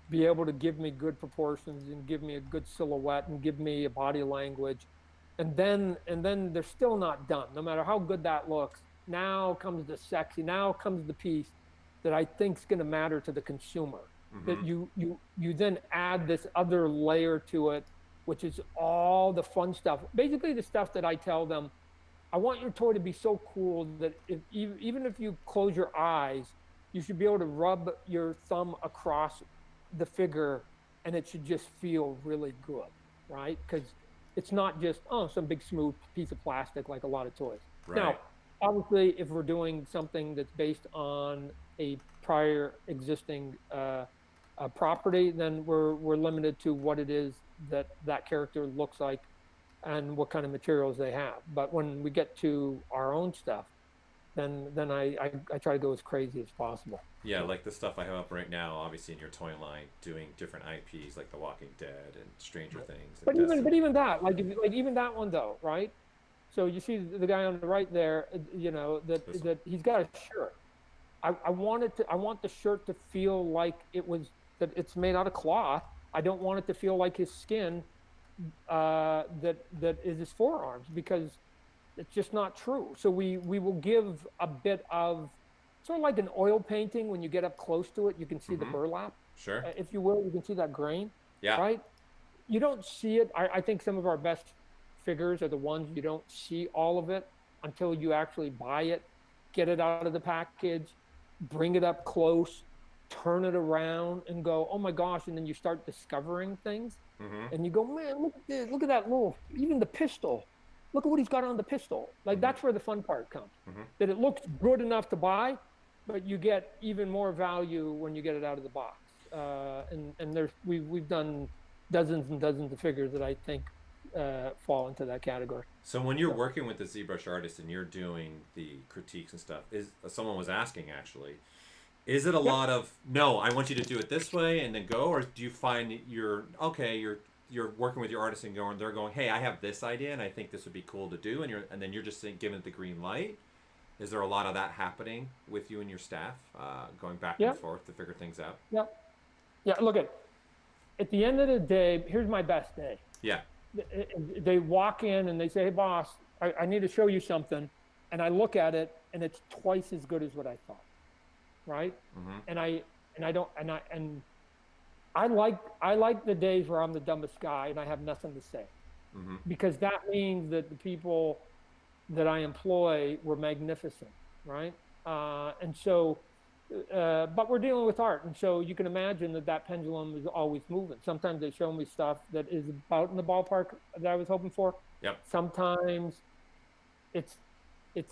be able to give me good proportions and give me a good silhouette and give me a body language. And then they're still not done, no matter how good that looks. Now comes the sexy, now comes the piece that I think is going to matter to the consumer. That you then add this other layer to it, which is all the fun stuff. Basically the stuff that I tell them, I want your toy to be so cool that even if you close your eyes, you should be able to rub your thumb across the figure and it should just feel really good, right? Because it's not just, some big smooth piece of plastic like a lot of toys. Right. Now, obviously, if we're doing something that's based on a prior existing property, then we're limited to what it is that character looks like and what kind of materials they have. But when we get to our own stuff, then I try to go as crazy as possible. Yeah, like the stuff I have up right now, obviously in your toy line, doing different IPs like The Walking Dead and Stranger Things. But even that, like even that one though, right? So you see the guy on the right there, you know, that he's got a shirt. I want the shirt to feel like that it's made out of cloth. I don't want it to feel like his skin that is his forearms, because it's just not true. So we will give a bit of sort of like an oil painting. When you get up close to it, you can see the burlap. Sure. If you will, you can see that grain. Yeah. Right? You don't see it. I think some of our best figures are the ones you don't see all of it until you actually buy it, get it out of the package, bring it up close, turn it around and go, oh my gosh. And then you start discovering things and you go, man, look at that little, even the pistol. Look at what he's got on the pistol. Like that's where the fun part comes, that it looks good enough to buy, but you get even more value when you get it out of the box. And we've done dozens and dozens of figures that I think fall into that category. So when you're working with the ZBrush artist and you're doing the critiques and stuff, someone was asking actually, is it a lot of, no, I want you to do it this way and then go, or do you find you're working with your artist and they're going, hey, I have this idea and I think this would be cool to do, and then you're just giving it the green light? Is there a lot of that happening with you and your staff, going back and forth to figure things out? Yeah. Look at the end of the day, here's my best day. Yeah. They walk in and they say, hey boss, I need to show you something. And I look at it and it's twice as good as what I thought. Right. And I like the days where I'm the dumbest guy and I have nothing to say, because that means that the people that I employ were magnificent. Right. And so, but we're dealing with art. And so you can imagine that pendulum is always moving. Sometimes they show me stuff that is about in the ballpark that I was hoping for. Yep. Sometimes it's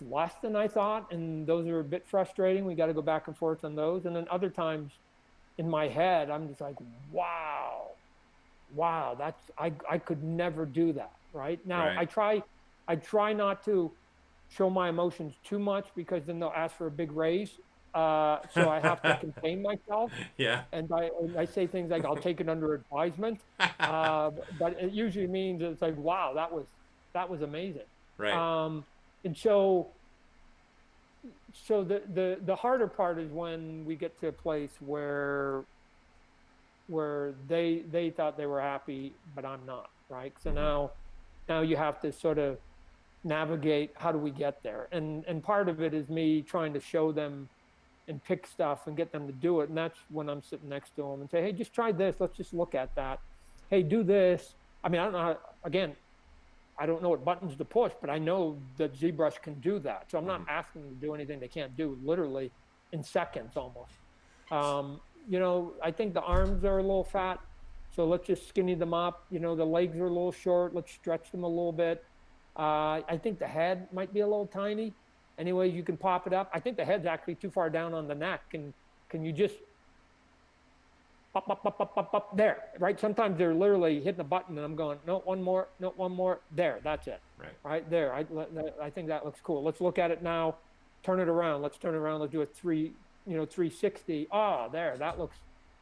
less than I thought, and those are a bit frustrating. We got to go back and forth on those. And then other times in my head, I'm just like, wow, I could never do that. Right now, right. I try not to show my emotions too much, because then they'll ask for a big raise. So I have to contain myself. Yeah. And I say things like, I'll take it under advisement. But it usually means it's like, wow, that was amazing. Right. And so the harder part is when we get to a place where where they thought they were happy, but I'm not, right? So now you have to sort of navigate, how do we get there? And part of it is me trying to show them and pick stuff and get them to do it. And that's when I'm sitting next to them and say, hey, just try this. Let's just look at that. Hey, do this. I mean, I don't know how, again, I don't know what buttons to push, but I know that ZBrush can do that. So I'm not asking them to do anything they can't do, literally in seconds almost. You know, I think the arms are a little fat, so let's just skinny them up. You know, the legs are a little short. Let's stretch them a little bit. I think the head might be a little tiny. Anyway, you can pop it up. I think the head's actually too far down on the neck. And can you just up, there, right? Sometimes they're literally hitting the button and I'm going, no, one more, there, that's it. Right there. I think that looks cool. Let's look at it now. Turn it around. Let's turn it around. Let's do a 360. Ah, there, that looks,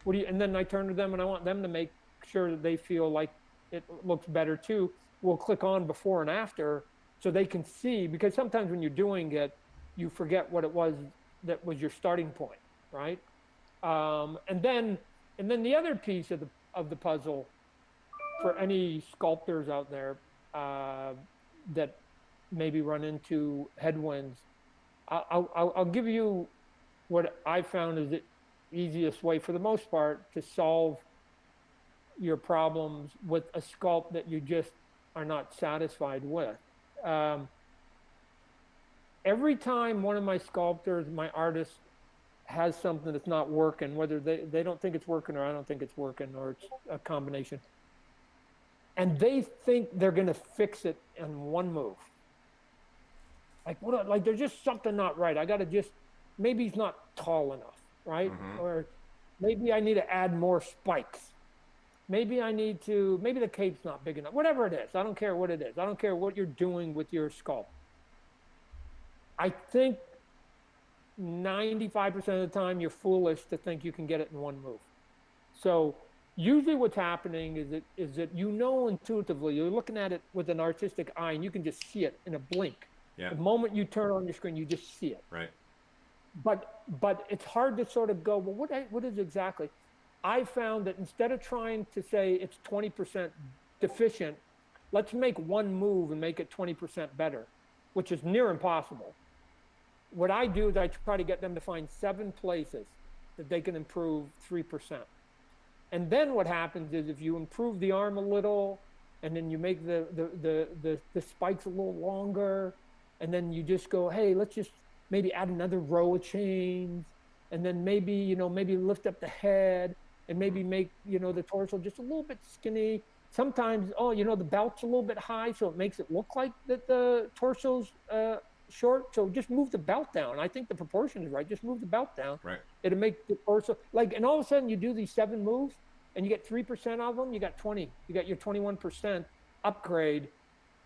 and then I turn to them and I want them to make sure that they feel like it looks better too. We'll click on before and after so they can see, because sometimes when you're doing it, you forget what it was that was your starting point, right? And then the other piece of the puzzle for any sculptors out there that maybe run into headwinds, I'll give you what I found is the easiest way for the most part to solve your problems with a sculpt that you just are not satisfied with. Every time one of my sculptors, my artists, has something that's not working, whether they don't think it's working or I don't think it's working, or it's a combination, and they think they're going to fix it in one move. Like there's just something not right. I got to just, maybe he's not tall enough, right? Or maybe I need to add more spikes. Maybe the cape's not big enough. Whatever it is, I don't care what it is. I don't care what you're doing with your sculpt. I think 95% of the time you're foolish to think you can get it in one move. So usually what's happening is that you know intuitively, you're looking at it with an artistic eye and you can just see it in a blink. Yeah. The moment you turn on your screen, you just see it. Right. But it's hard to sort of go, well, what is exactly? I found that instead of trying to say it's 20% deficient, let's make one move and make it 20% better, which is near impossible. What I do is I try to get them to find 7 places that they can improve 3%. And then what happens is if you improve the arm a little, and then you make the spikes a little longer, and then you just go, hey, let's just maybe add another row of chains, and then maybe lift up the head, and maybe make, the torso just a little bit skinny. Sometimes, the belt's a little bit high, so it makes it look like that the torso's short. So just move the belt down. I think the proportion is right. Just move the belt down. Right. It'll make the torso and all of a sudden you do these 7 moves and you get 3% of them. You got 20. You got your 21% upgrade,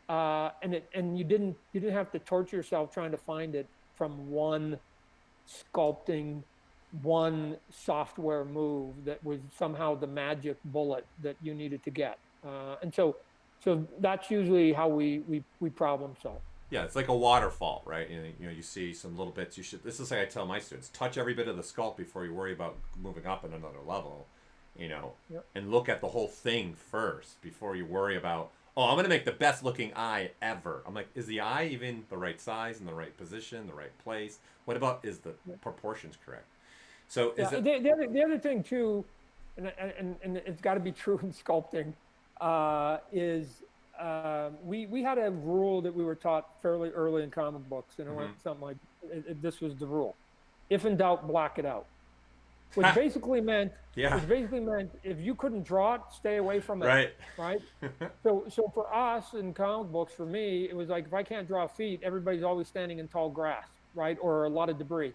and you didn't have to torture yourself trying to find it from one sculpting, one software move that was somehow the magic bullet that you needed to get. And so that's usually how we problem solve. Yeah, it's like a waterfall, right? You see some little bits. This is like I tell my students: touch every bit of the sculpt before you worry about moving up in another level. Yep. And look at the whole thing first before you worry about, I'm going to make the best looking eye ever. I'm like, is the eye even the right size, in the right position, the right place? What about, is the proportions correct? So the other thing too, and it's got to be true in sculpting, is we had a rule that we were taught fairly early in comic books, and it went something like, this was the rule: if in doubt, black it out. Which basically meant if you couldn't draw it, stay away from it. Right. So for us in comic books, for me, it was like, if I can't draw feet, everybody's always standing in tall grass, right, or a lot of debris.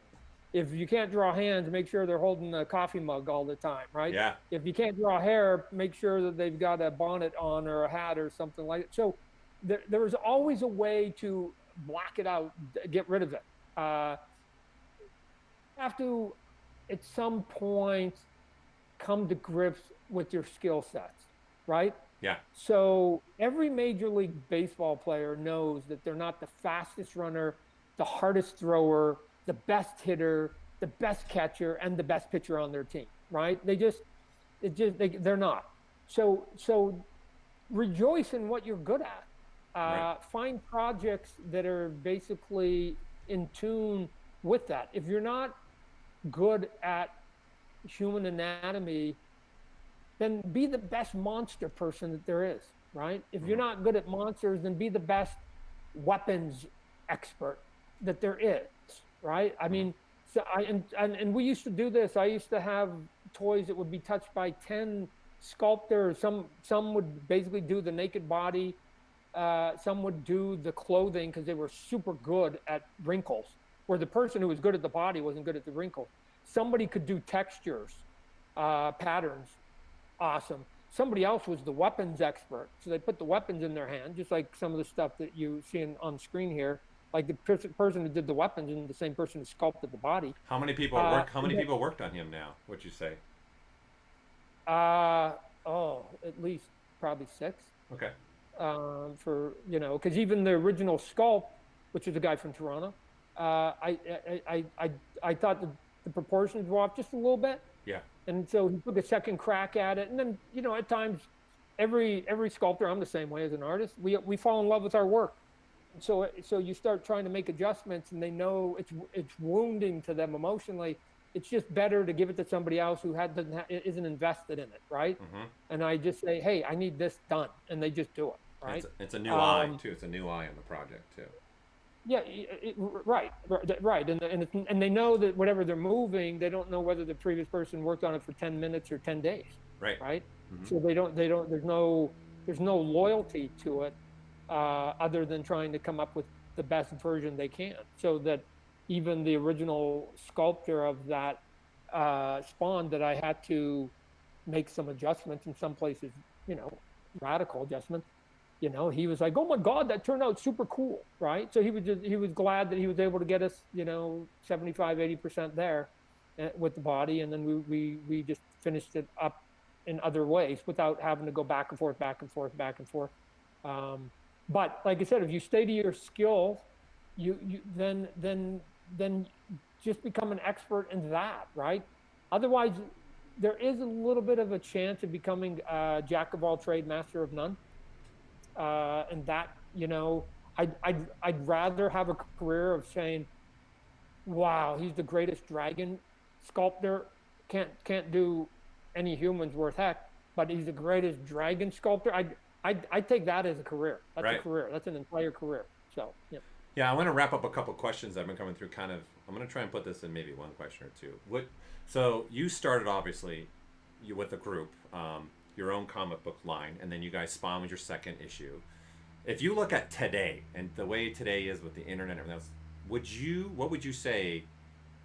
If you can't draw hands, make sure they're holding a coffee mug all the time, right? Yeah. If you can't draw hair, make sure that they've got a bonnet on or a hat or something like that. So there was always a way to black it out, get rid of it. Have to, at some point, come to grips with your skill sets, right? Yeah. So every Major League Baseball player knows that they're not the fastest runner, the hardest thrower, the best hitter, the best catcher, and the best pitcher on their team, right? they're not. So rejoice in what you're good at. Find projects that are basically in tune with that. If you're not good at human anatomy, then be the best monster person that there is, right? If you're not good at monsters, then be the best weapons expert that there is, right? I mean, so and we used to do this. I used to have toys that would be touched by 10 sculptors. Some would basically do the naked body. Some would do the clothing because they were super good at wrinkles, where the person who was good at the body wasn't good at the wrinkles. Somebody could do textures, patterns, awesome. Somebody else was the weapons expert, so they put the weapons in their hand, just like some of the stuff that you see on screen here. Like the person who did the weapons and the same person who sculpted the body. How many people people worked on him now? What'd you say? At least probably 6. Okay. For because even the original sculpt, which is a guy from Toronto, I thought the proportions were off just a little bit. Yeah. And so he took a second crack at it, and then at times, every sculptor, I'm the same way as an artist. We fall in love with our work, so you start trying to make adjustments, and they know it's wounding to them emotionally. It's just better to give it to somebody else who isn't invested in it, right? Mm-hmm. And I just say, hey, I need this done, and they just do it, right? It's a new eye too. It's a new eye on the project too. Yeah, right, and they know that whatever they're moving, they don't know whether the previous person worked on it for 10 minutes or 10 days. Right. Mm-hmm. So they don't. There's no loyalty to it, other than trying to come up with the best version they can, so that even the original sculptor of that spawn, that I had to make some adjustments in some places, radical adjustments. He was like, oh my God, that turned out super cool, right? So he was glad that he was able to get us, 75, 80% there with the body. And then we just finished it up in other ways without having to go back and forth. But like I said, if you stay to your skill, then just become an expert in that, right? Otherwise, there is a little bit of a chance of becoming a jack of all trade, master of none. And that, I'd rather have a career of saying, wow, he's the greatest dragon sculptor, can't do any humans worth heck, but he's the greatest dragon sculptor. I'd take that as a career. That's right. A career. That's an entire career. So, yeah. Yeah, I want to wrap up a couple questions that have been coming through. I'm going to try and put this in maybe one question or two. So you started obviously with a group, your own comic book line, and then you guys spawned with your second issue. If you look at today and the way today is with the internet and everything else, what would you say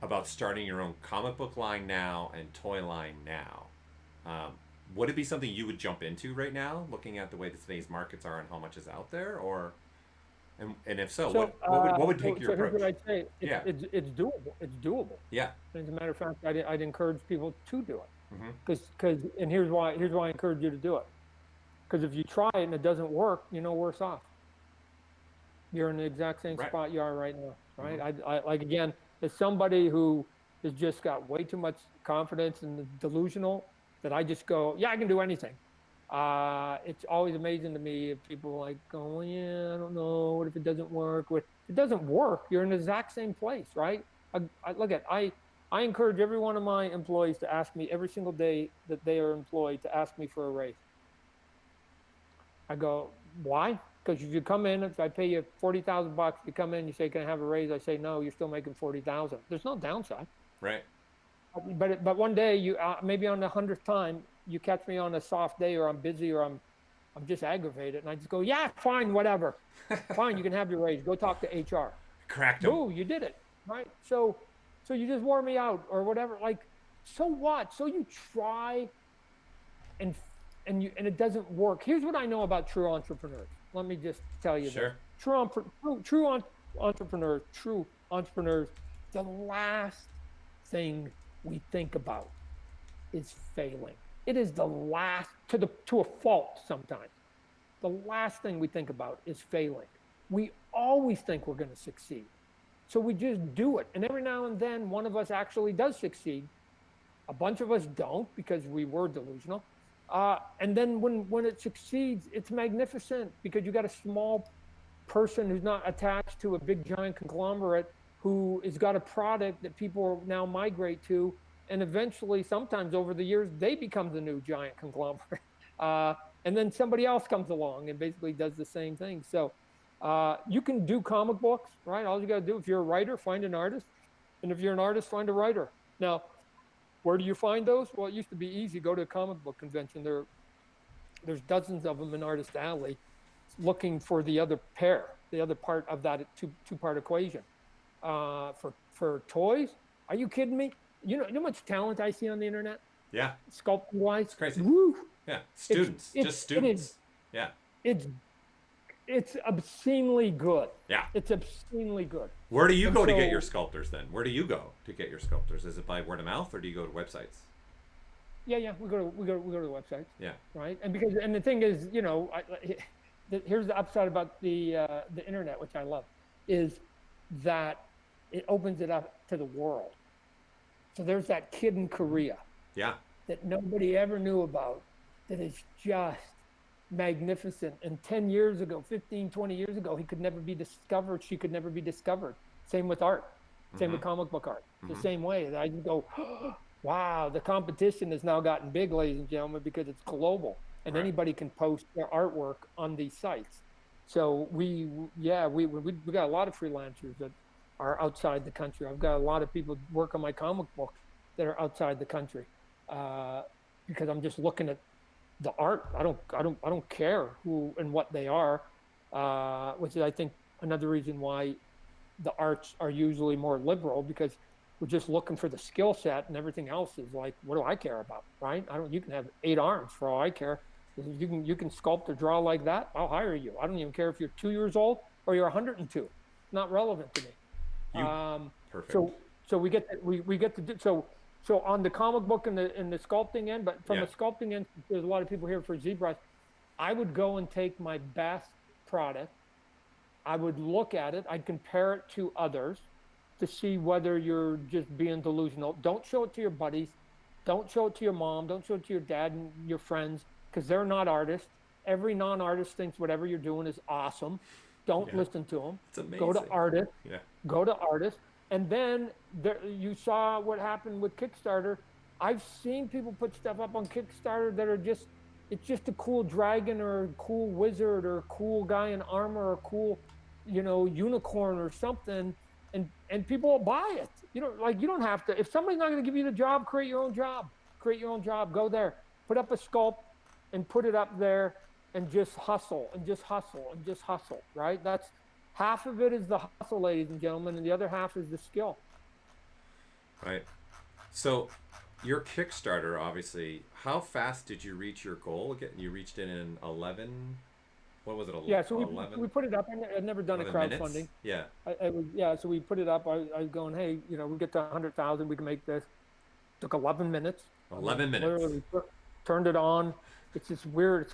about starting your own comic book line now and toy line now? Would it be something you would jump into right now, looking at the way that today's markets are and how much is out there, or? And if so, what would take your approach? Here's what I'd say. It's doable. It's doable. Yeah. As a matter of fact, I'd encourage people to do it. Because and here's why I encourage you to do it. Because if you try it and it doesn't work, you're no worse off. You're in the exact same spot you are right now, right? I like, again, as somebody who has just got way too much confidence and delusional, that I just go, yeah, I can do anything. It's always amazing to me if people like go, well, yeah, I don't know. What if it doesn't work? If it doesn't work, you're in the exact same place, right? I encourage every one of my employees to ask me every single day that they are employed to ask me for a raise. I go, why? Because if you come in, if I pay you $40,000, you come in, you say, can I have a raise? I say, no, you're still making $40,000. There's no downside. Right. But one day, you maybe on the 100th time, you catch me on a soft day, or I'm busy, or I'm just aggravated, and I just go, yeah, fine, whatever. Fine, you can have your raise. Go talk to HR. Cracked them. Ooh, you did it, right? So you just wore me out or whatever. Like, so what? So you try, and it doesn't work. Here's what I know about true entrepreneurs. Let me just tell you this. True entrepreneurs, the last thing we think about is failing. It is the last, to a fault sometimes. The last thing we think about is failing. We always think we're going to succeed. So we just do it. And every now and then, one of us actually does succeed. A bunch of us don't because we were delusional. And then when it succeeds, it's magnificent because you got a small person who's not attached to a big giant conglomerate who has got a product that people now migrate to, and eventually, sometimes over the years, they become the new giant conglomerate. And then somebody else comes along and basically does the same thing. So you can do comic books, right? All you got to do, if you're a writer, find an artist. And if you're an artist, find a writer. Now, where do you find those? Well, it used to be easy. Go to a comic book convention. There's dozens of them in Artist Alley looking for the other pair, the other part of that two-part equation. For toys, are you kidding me? You know how much talent I see on the internet? Yeah. Sculpting wise. It's crazy. Woo. Yeah. Students. Just students. Yeah. It's obscenely good. Yeah. It's obscenely good. Where do you go to get your sculptors then? Where do you go to get your sculptors? Is it by word of mouth or do you go to websites? Yeah. We go to the websites. Yeah. Right. And the thing is, here's the upside about the internet, which I love, is that it opens it up to the world. So there's that kid in Korea. Yeah. That nobody ever knew about, that is just magnificent. And 10 years ago, 15, 20 years ago, he could never be discovered. She could never be discovered. Same with art. Same with comic book art. The same way. I just go, wow, the competition has now gotten big, ladies and gentlemen, because it's global. And anybody can post their artwork on these sites. So we got a lot of freelancers that are outside the country. I've got a lot of people work on my comic book that are outside the country, because I'm just looking at the art. I don't care who and what they are, which is, I think, another reason why the arts are usually more liberal, because we're just looking for the skill set, and everything else is like, what do I care about, right? You can have 8 arms for all I care. You can sculpt or draw like that, I'll hire you. I don't even care if you're 2 years old or you're 102. It's not relevant to me. Perfect. So we get to do so on the comic book and the sculpting end, but from the sculpting end, there's a lot of people here for ZBrush. I would go and take my best product. I would look at it. I'd compare it to others to see whether you're just being delusional. Don't show it to your buddies. Don't show it to your mom. Don't show it to your dad and your friends, because they're not artists. Every non-artist thinks whatever you're doing is awesome. Don't listen to them. It's amazing. Go to artists. Yeah. Go to artists. And then you saw what happened with Kickstarter. I've seen people put stuff up on Kickstarter that are it's just a cool dragon or a cool wizard or a cool guy in armor or a cool, unicorn or something. And people will buy it. You don't have to. If somebody's not going to give you the job, create your own job. Create your own job. Go there. Put up a sculpt and put it up there and just hustle and just hustle and just hustle, right? That's half of it is the hustle, ladies and gentlemen, and the other half is the skill. Right. So your Kickstarter, obviously, how fast did you reach your goal? Again, you reached it in 11. What was it? Yeah, so we put it up. I'd never done a crowdfunding. Minutes? Yeah. So we put it up. I was going, hey, we get to 100,000, we can make this. Took 11 minutes. 11 minutes. Literally turned it on. It's just weird. It's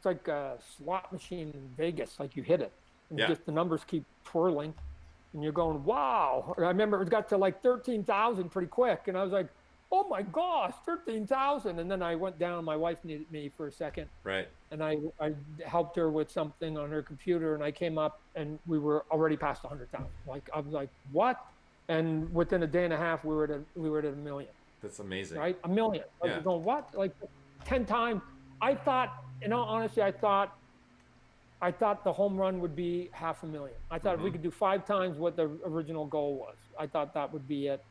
like a slot machine in Vegas. Like you hit it, and just the numbers keep twirling, and you're going, wow. I remember it got to like 13,000 pretty quick, and I was like, oh my gosh, 13,000. And then I went down. My wife needed me for a second. Right. And I helped her with something on her computer, and I came up, and we were already past 100,000. Like I was like, what? And within a day and a half, we were at $1 million. That's amazing. Right, $1 million. I was going, what? Like 10 times. I thought, in all honesty, I thought the home run would be $500,000. I thought if we could do 5 times what the original goal was, I thought that would be it.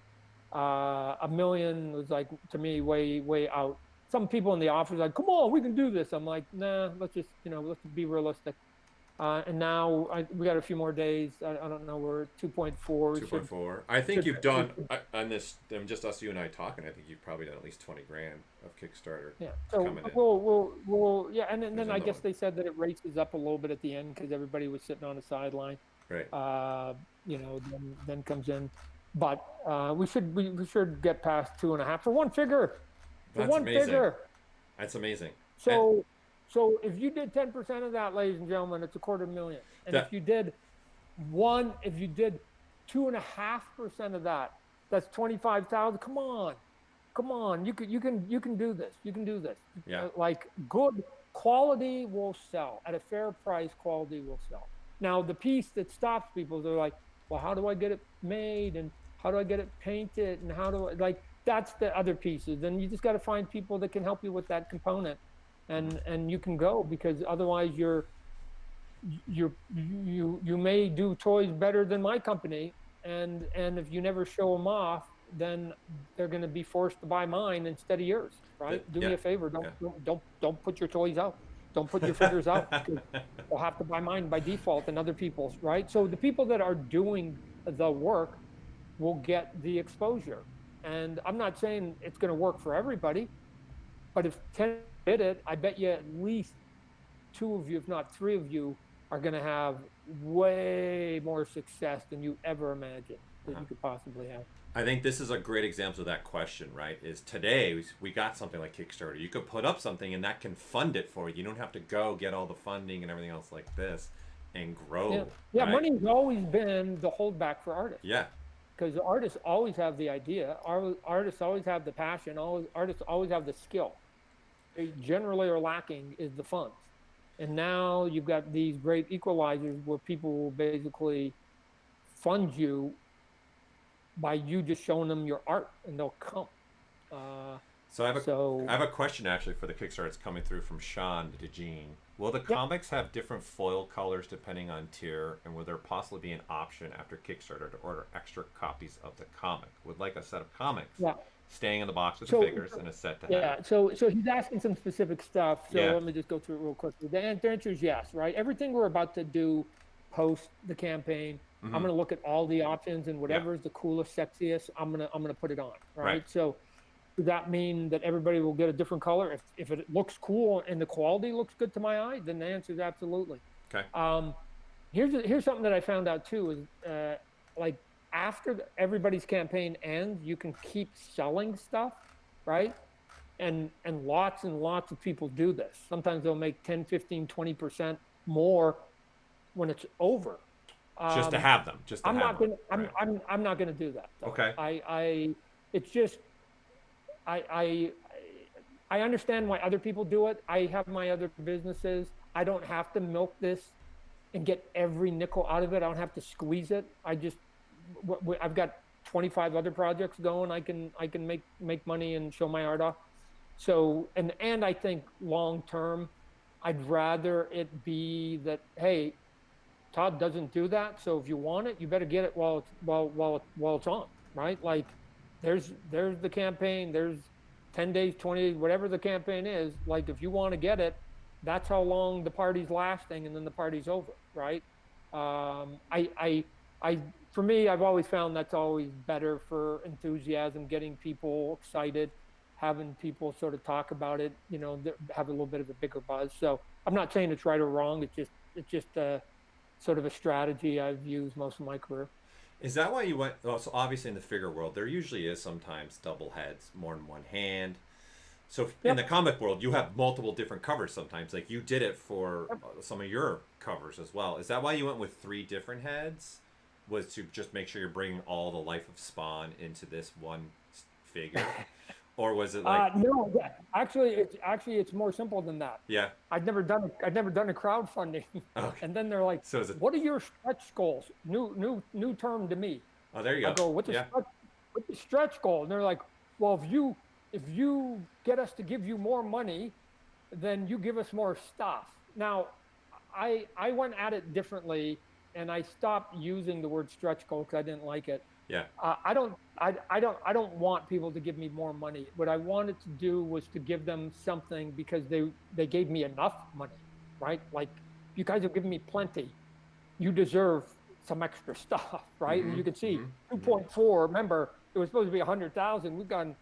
$1 million was like, to me, way out. Some people in the office are like, come on, we can do this. I'm like, nah, let's just, let's be realistic. And now we got a few more days. I don't know, we're at 2.4. 2.4. I think you've done, on this, just us, you and I talking, I think you've probably done at least 20 grand of Kickstarter. Yeah. So we'll and then I guess they said that it races up a little bit at the end because everybody was sitting on the sideline. Right. Then comes in. But we should get past 2.5 for one figure. That's amazing. That's amazing. So if you did 10% of that, ladies and gentlemen, it's $250,000. And if you did 2.5% of that, that's 25,000. Come on, come on, you can do this. You can do this. Yeah. Like good quality will sell at a fair price. Quality will sell. Now the piece that stops people, they're like, well, how do I get it made, and how do I get it painted, and how do I like? That's the other pieces. Then you just got to find people that can help you with that component, and you can go, because otherwise you may do toys better than my company, and if you never show them off, then they're going to be forced to buy mine instead of yours, right? Do me a favor, don't put your toys out, don't put your figures out, because they'll have to buy mine by default and other people's, right? So the people that are doing the work will get the exposure, and I'm not saying it's going to work for everybody, but if 10 did it, I bet you at least 2 of you, if not 3 of you, are going to have way more success than you ever imagined that you could possibly have. I think this is a great example of that question, right? Is today we got something like Kickstarter. You could put up something and that can fund it for you. You don't have to go get all the funding and everything else like this and grow. Yeah, right? Money's always been the holdback for artists. Yeah. Because artists always have the idea. Artists always have the passion. Artists always have the skill. They generally are lacking is the funds. And now you've got these great equalizers where people will basically fund you by you just showing them your art, and they'll come. So I have a question actually for the Kickstarter. It's coming through from Sean DeJean. Will the comics have different foil colors depending on tier, and will there possibly be an option after Kickstarter to order extra copies of the comic? Would like a set of comics staying in the box with the figures and a set to have. Yeah, so he's asking some specific stuff. So let me just go through it real quickly. The answer is yes, right? Everything we're about to do post the campaign, I'm going to look at all the options, and whatever is the coolest, sexiest, I'm gonna put it on, right? So does that mean that everybody will get a different color? If it looks cool and the quality looks good to my eye, then the answer is absolutely. Okay. Here's something that I found out too is like after everybody's campaign ends, you can keep selling stuff, right? And lots of people do this. Sometimes they'll make 10, 15, 20% more when it's over. Just to have them. I'm not gonna do that, though. Okay. It's just I understand why other people do it. I have my other businesses. I don't have to milk this and get every nickel out of it. I don't have to squeeze it. I've got 25 other projects going. I can make money and show my art off. So and I think long term, I'd rather it be that, hey, Todd doesn't do that, so if you want it, you better get it while it's on, right? Like there's the campaign, there's 10 days, 20 days, whatever the campaign is. Like if you want to get it, that's how long the party's lasting, and then the party's over, right? For me, I've always found that's always better for enthusiasm, getting people excited, having people sort of talk about it, have a little bit of a bigger buzz. So I'm not saying it's right or wrong. It's just sort of a strategy I've used most of my career. Is that why you went? Well, so obviously in the figure world, there usually is sometimes double heads, more than one hand. So in the comic world, you have multiple different covers sometimes. Like you did it for some of your covers as well. Is that why you went with 3 different heads? Was to just make sure you're bringing all the life of Spawn into this one figure? Or was it like no? Actually, it's more simple than that. Yeah. I'd never done a crowdfunding, and then they're like, "So is it? What are your stretch goals?" New term to me. Oh, there you go. I go, what's a stretch goal? And they're like, well, if you get us to give you more money, then you give us more stuff. Now, I went at it differently, and I stopped using the word stretch goal because I didn't like it. Yeah. I don't want people to give me more money. What I wanted to do was to give them something because they gave me enough money, right? Like, you guys have given me plenty. You deserve some extra stuff, right? And you can see 2.4. Remember, it was supposed to be 100,000. We've gone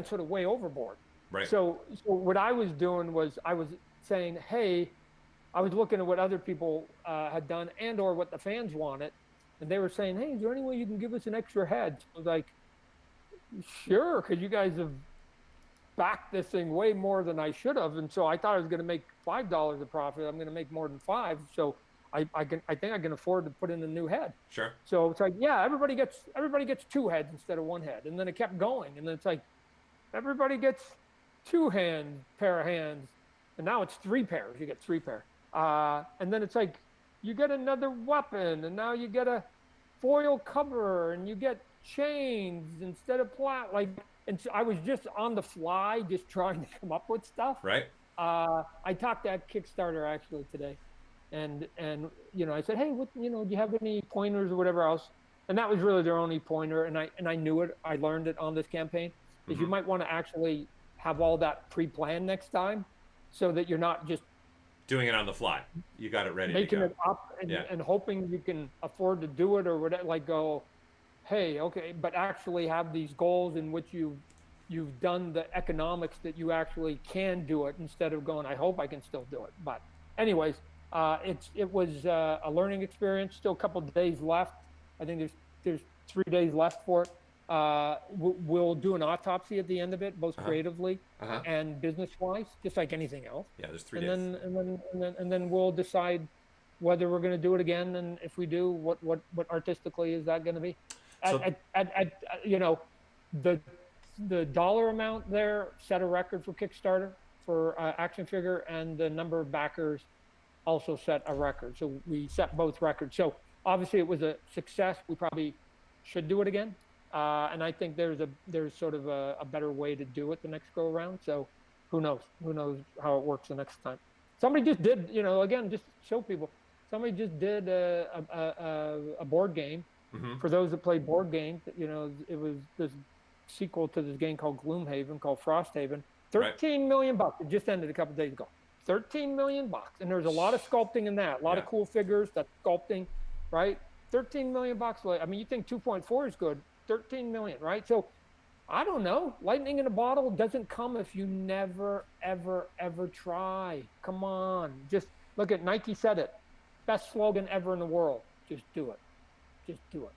sort of way overboard. Right. So what I was doing was I was saying, hey, I was looking at what other people had done and or what the fans wanted. And they were saying, hey, is there any way you can give us an extra head? So I was like, sure, because you guys have backed this thing way more than I should have. And so I thought I was going to make $5 of profit. I'm going to make more than 5. So I think I can afford to put in a new head. Sure. So it's like, yeah, everybody gets 2 heads instead of 1 head. And then it kept going. And then it's like, everybody gets pair of hands, and now it's 3 pairs. You get 3 pairs, and then it's like you get another weapon, and now you get a foil cover, and you get chains instead of plat. Like, and so I was just on the fly, just trying to come up with stuff. Right. I talked to Kickstarter actually today, and I said, hey, what, do you have any pointers or whatever else? And that was really their only pointer, and I knew it. I learned it on this campaign. Is you might want to actually have all that pre-planned next time, so that you're not just doing it on the fly. You got it ready making to go. it up and hoping you can afford to do it or whatever. Like, go, hey, okay, but actually have these goals in which you've done the economics that you actually can do it, instead of going, I hope I can still do it. But anyways, it was a learning experience. Still a couple of days left. I think there's 3 days left for it. We'll do an autopsy at the end of it, both creatively and business-wise, just like anything else. Yeah, there's 3 days. And then we'll decide whether we're going to do it again, and if we do, what artistically is that going to be? The dollar amount there set a record for Kickstarter for action figure, and the number of backers also set a record. So we set both records. So obviously it was a success. We probably should do it again. And I think there's sort of a better way to do it the next go around. So who knows how it works the next time. Somebody just did, again, just show people. Somebody just did a board game. For those that play board games, it was this sequel to this game called Gloomhaven, called Frosthaven. 13 million bucks. It just ended a couple of days ago. 13 million bucks. And there's a lot of sculpting in that. A lot of cool figures, that sculpting, right? 13 million bucks. I mean, you think 2.4 is good. 13 million, right? So I don't know. Lightning in a bottle doesn't come if you never, ever, ever try. Come on. Just look at Nike said it. Best slogan ever in the world. Just do it. Just do it.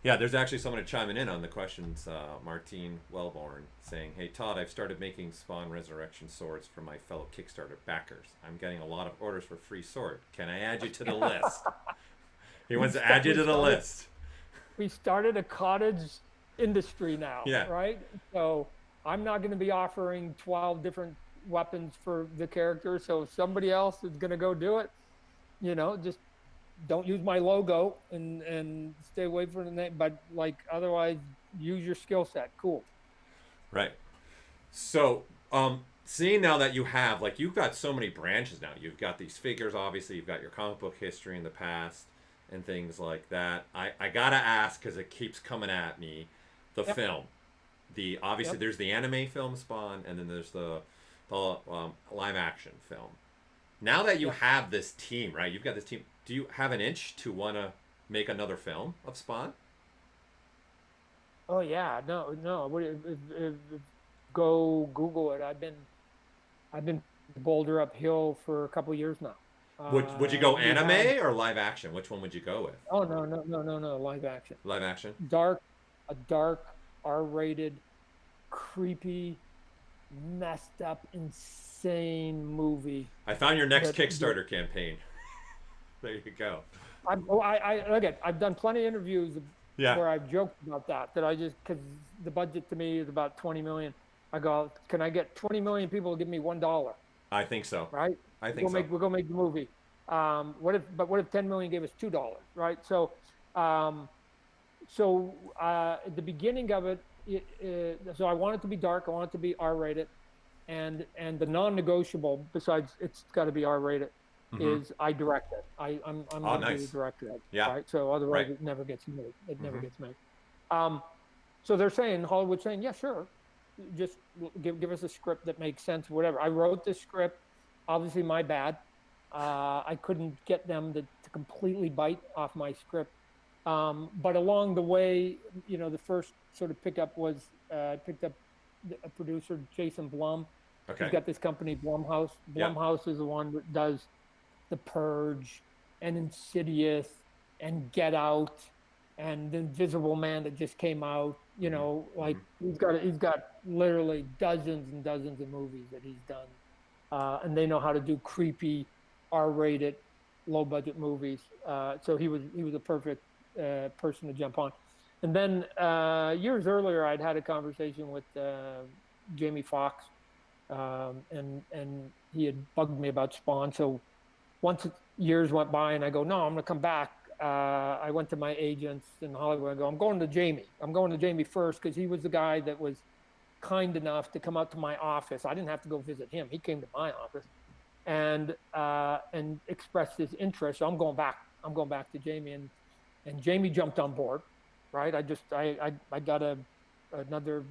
Yeah, there's actually someone chiming in on the questions. Martine Wellborn saying, hey, Todd, I've started making Spawn Resurrection swords for my fellow Kickstarter backers. I'm getting a lot of orders for free sword. Can I add you to the list? He wants to add you to the list. We started a cottage industry now, right? So I'm not going to be offering 12 different weapons for the character. So if somebody else is going to go do it, just don't use my logo and stay away from the name. But otherwise, use your skill set. Cool. Right. So seeing now that you have, you've got so many branches now. You've got these figures, obviously. You've got your comic book history in the past and things like that. I gotta ask, because it keeps coming at me, the film. Obviously there's the anime film Spawn, and then there's the live action film. Now that you have this team, right? You've got this team. Do you have an itch to want to make another film of Spawn? Oh yeah, no. Go Google it. I've been Boulder uphill for a couple years now. Would you go anime or live action? Which one would you go with? Oh no, live action. Live action. A dark, R-rated, creepy, messed up, insane movie. I found your next Kickstarter campaign. There you go. I've done plenty of interviews where I've joked about that because the budget to me is about 20 million. I go, can I get 20 million people to give me $1? I think so. Right? I think we'll go make the movie. What if 10 million gave us $2? Right? So, at the beginning of it, so I want it to be dark. I want it to be R-rated, and the non-negotiable, besides it's got to be R-rated, is I direct it. I'm going to be the director. Right? So otherwise it never gets made. It never gets made. So they're saying, Hollywood's saying, yeah, sure. Just give us a script that makes sense, whatever. I wrote this script. Obviously my bad. I couldn't get them to completely bite off my script. But along the way, the first sort of pickup was picked up a producer, Jason Blum. Okay. He's got this company, Blumhouse. Blumhouse is the one that does The Purge and Insidious and Get Out and The Invisible Man that just came out. He's got literally dozens and dozens of movies that he's done. And they know how to do creepy, R-rated, low-budget movies. So he was a perfect person to jump on. And then years earlier, I'd had a conversation with Jamie Foxx, and he had bugged me about Spawn. So once years went by, and I go, no, I'm gonna come back. I went to my agents in Hollywood. I go, I'm going to Jamie. I'm going to Jamie first because he was the guy that was kind enough to come out to my office. I didn't have to go visit him. He came to my office and expressed his interest. So I'm going back. I'm going back to Jamie, and Jamie jumped on board, right? I got another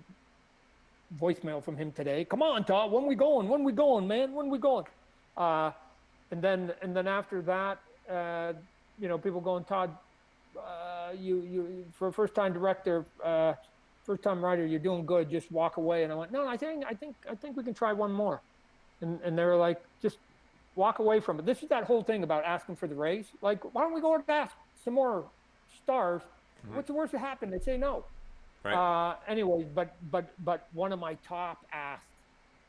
voicemail from him today. Come on, Todd, when we going? When we going, man? When we going? And then after that, people going, Todd, you for a first time director, first time writer, you're doing good. Just walk away. And I went, no, I think we can try one more. And they were like, just walk away from it. This is that whole thing about asking for the raise. Like, why don't we go and ask some more stars? Mm-hmm. What's the worst that happened? They say no. Right. Anyway, but one of my top asks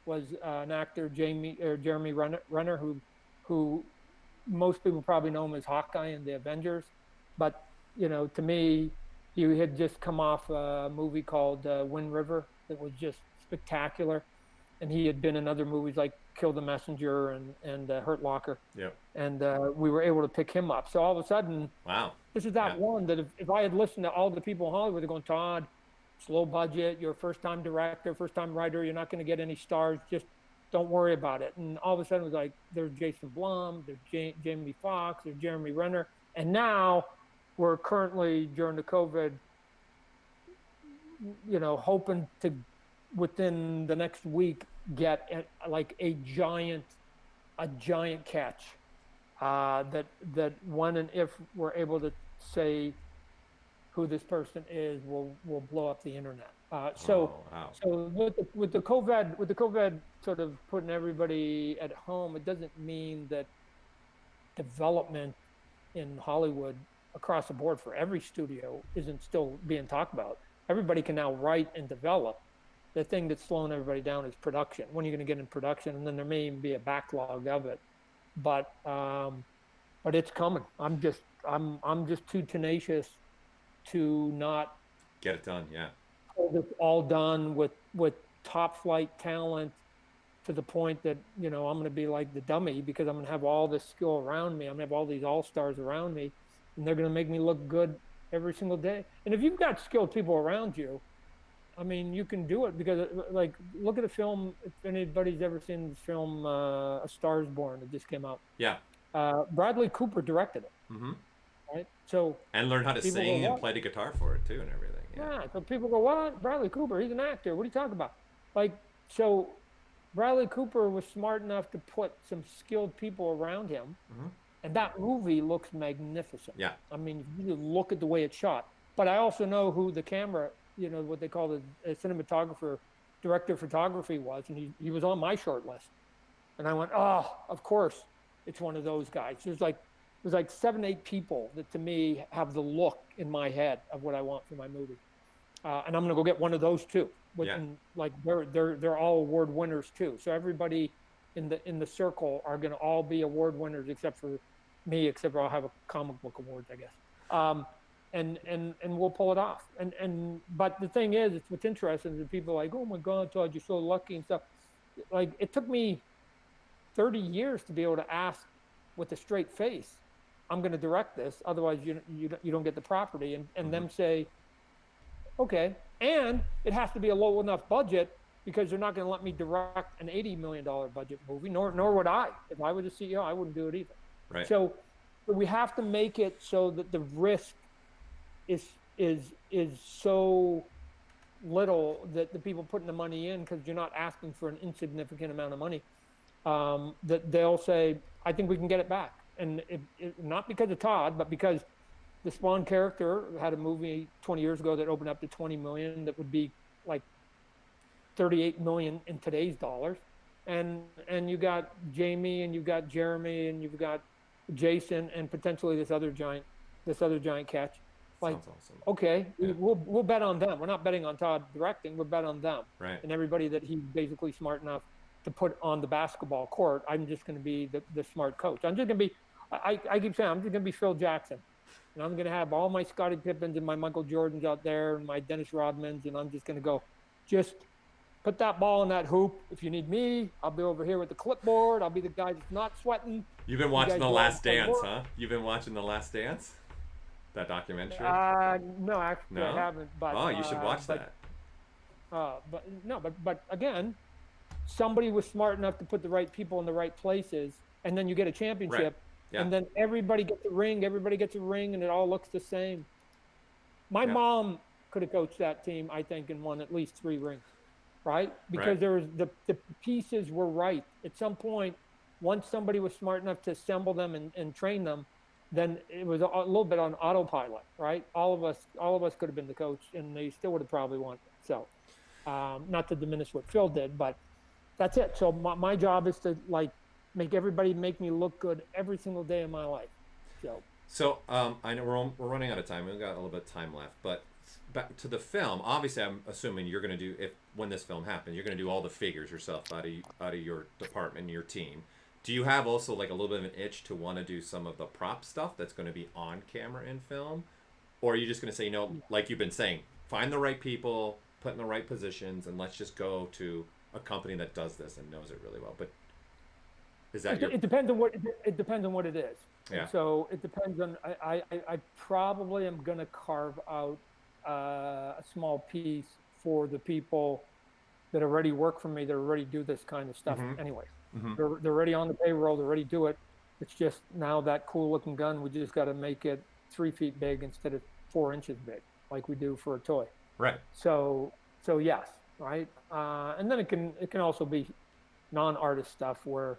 was an actor, Jeremy Renner, who most people probably know him as Hawkeye in the Avengers, but to me, he had just come off a movie called Wind River that was just spectacular, and he had been in other movies like Kill the Messenger and Hurt Locker. Yep. And we were able to pick him up. So all of a sudden, wow, this is that one that if I had listened to all the people in Hollywood, they're going, Todd, it's low budget, you're a first-time director, first-time writer, you're not going to get any stars, just don't worry about it. And all of a sudden it was like, there's Jason Blum, there's Jamie Foxx, there's Jeremy Renner. And now we're currently, during the COVID, hoping to, within the next week, get a giant catch that when and if we're able to say who this person is, will blow up the internet. So with the COVID sort of putting everybody at home, it doesn't mean that development in Hollywood across the board for every studio isn't still being talked about. Everybody can now write and develop. The thing that's slowing everybody down is production. When are you going to get in production? And then there may even be a backlog of it, but it's coming. I'm just too tenacious to not get it done. Yeah. Hold it all done with top flight talent to the point that, I'm going to be like the dummy because I'm going to have all this skill around me. I'm going to have all these all-stars around me, and they're going to make me look good every single day. And if you've got skilled people around you, I mean, you can do it because, like, look at a film. If anybody's ever seen the film A Star Is Born that just came out. Yeah. Bradley Cooper directed it. Mm-hmm. Right. So. And learn how to sing and play the guitar for it too, and everything. Yeah. So people go, "What? Bradley Cooper? He's an actor. What are you talking about?" Like, so Bradley Cooper was smart enough to put some skilled people around him, mm-hmm. and that movie looks magnificent. Yeah. I mean, you look at the way it's shot. But I also know who the camera, what they call the cinematographer, director of photography was, and he was on my short list. And I went, oh, of course, it's one of those guys. There's like 7, 8 people that to me have the look in my head of what I want for my movie. And I'm gonna go get one of those too. And like they're all award winners too. So everybody in the circle are gonna all be award winners except for me, except for I'll have a comic book awards, I guess. And we'll pull it off. But the thing is, what's interesting is that people are like, oh my God, Todd, you're so lucky and stuff. Like, it took me 30 years to be able to ask with a straight face, I'm going to direct this, otherwise you don't get the property, and mm-hmm. them say, okay, and it has to be a low enough budget because they're not going to let me direct an $80 million budget movie, nor would I. If I were the CEO, I wouldn't do it either. Right. So we have to make it so that the risk is so little that the people putting the money in, because you're not asking for an insignificant amount of money, that they'll say, I think we can get it back. And it not because of Todd, but because the Spawn character had a movie 20 years ago that opened up to 20 million that would be like 38 million in today's dollars. And you got Jamie, and you've got Jeremy, and you've got Jason, and potentially this other giant catch. Like, awesome. Okay, yeah. we'll bet on them. We're not betting on Todd directing. We're bet on them. Right. And everybody that he's basically smart enough to put on the basketball court. I'm just going to be the smart coach. I'm just going to be. I keep saying I'm just going to be Phil Jackson, and I'm going to have all my Scottie Pippens and my Michael Jordans out there, and my Dennis Rodmans, and I'm just going to go, just put that ball in that hoop. If you need me, I'll be over here with the clipboard. I'll be the guy that's not sweating. You've been watching The Last Dance, huh? You've been watching The Last Dance? That documentary? No, actually No? I haven't. But Oh, you should watch that. But again, somebody was smart enough to put the right people in the right places, and then you get a championship, Right. Yeah. and then everybody gets a ring, and it all looks the same. My mom could have coached that team, I think, and won at least 3 rings, right? Because there was the pieces were right. At some point, once somebody was smart enough to assemble them and train them, then it was a little bit on autopilot, right? All of us could have been the coach, and they still would have probably won. So, not to diminish what Phil did, but that's it. So my job is to make everybody make me look good every single day of my life. So I know we're running out of time. We've got a little bit of time left, but back to the film. Obviously, I'm assuming you're going to do, when this film happens, you're going to do all the figures yourself out of your department, your team. Do you have also like a little bit of an itch to want to do some of the prop stuff that's going to be on camera in film, or are you just going to say, like you've been saying, find the right people, put in the right positions, and let's just go to a company that does this and knows it really well? But is that it depends on what it is. Yeah. So it depends on. I probably am going to carve out a small piece for the people that already work for me, that already do this kind of stuff. Anyway, they're already on the payroll. They already do it. It's just now that cool looking gun, we just got to make it 3 feet big instead of 4 inches big, like we do for a toy. Right. So yes, right. And then it can also be non-artist stuff where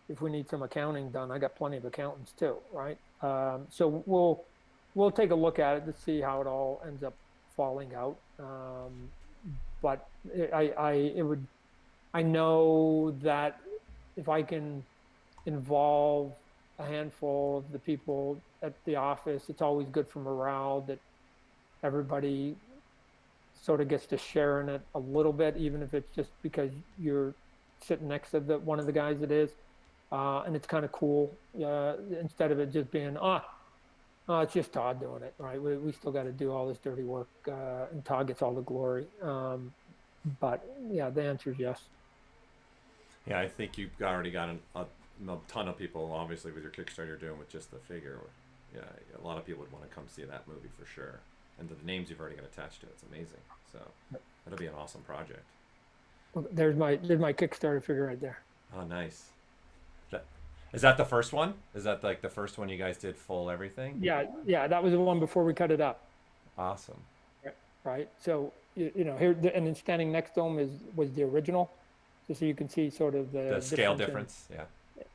if we need some accounting done, I got plenty of accountants too, right? So we'll take a look at it to see how it all ends up falling out. But I know that if I can involve a handful of the people at the office, it's always good for morale that everybody sort of gets to share in it a little bit, even if it's just because you're sitting next to one of the guys it is. And it's kind of cool, instead of it just being, it's just Todd doing it, right? We still got to do all this dirty work, and Todd gets all the glory. But yeah, the answer is yes. Yeah, I think you've already got a ton of people, obviously, with your Kickstarter doing with just the figure. Yeah, a lot of people would want to come see that movie for sure. And the names you've already got attached to it's amazing. So that'll be an awesome project. Well, there's my Kickstarter figure right there. Oh, nice. Is that the first one? Is that like the first one you guys did full everything? Yeah, that was the one before we cut it up. Awesome. Right. So here, and then standing next to him was the original, just so you can see sort of the scale difference.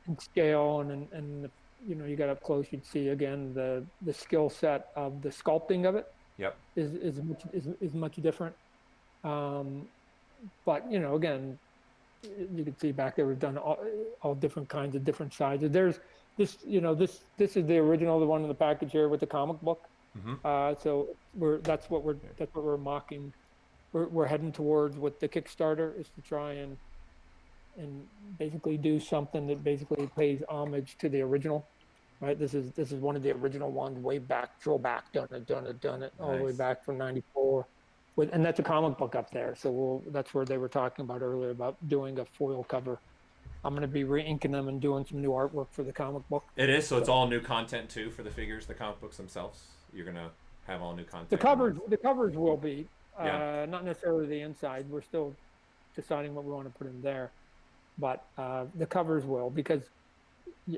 In scale and you got up close, you'd see again the skill set of the sculpting of it. Yep. Is much different. But again, you can see back there we've done all different kinds of different sizes. There's this is the original, the one in the package here with the comic book. So that's what we're mocking. We're heading towards with the Kickstarter is to try and basically do something that basically pays homage to the original, right? This is one of the original ones way back, done it all the way back from '94. And that's a comic book up there. So that's where they were talking about earlier about doing a foil cover. I'm going to be re-inking them and doing some new artwork for the comic book. It is. So it's all new content too for the figures, the comic books themselves. You're going to have all new content. The covers will be, not necessarily the inside. We're still deciding what we want to put in there, but the covers will, because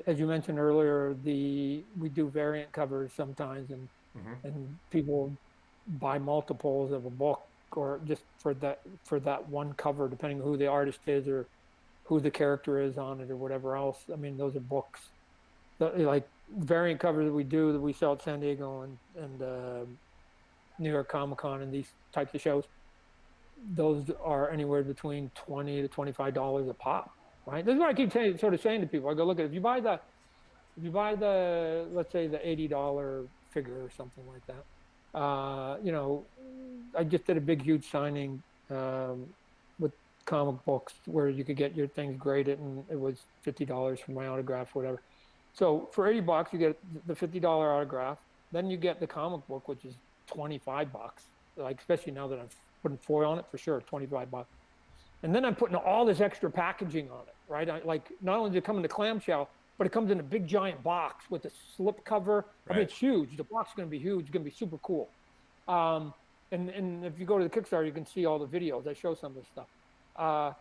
as you mentioned earlier, we do variant covers sometimes, and people buy multiples of a book, or just for that one cover, depending on who the artist is or who the character is on it or whatever else. I mean, those are books. Like variant covers that we sell at San Diego and New York Comic Con and these types of shows. Those are anywhere between $20 to $25 a pop, right? This is what I keep saying to people. I go, look, if you buy the let's say the $80 figure or something like that. I just did a big, huge signing with comic books where you could get your things graded, and it was $50 for my autograph, whatever. So for $80, you get the $50 autograph. Then you get the comic book, which is $25. Like, especially now that I'm putting foil on it, for sure, $25. And then I'm putting all this extra packaging on it, right? Like not only does it come in the clamshell, but it comes in a big giant box with a slip cover. I mean, it's huge. The box is going to be huge. It's going to be super cool. And if you go to the Kickstarter, you can see all the videos. I show some of this stuff.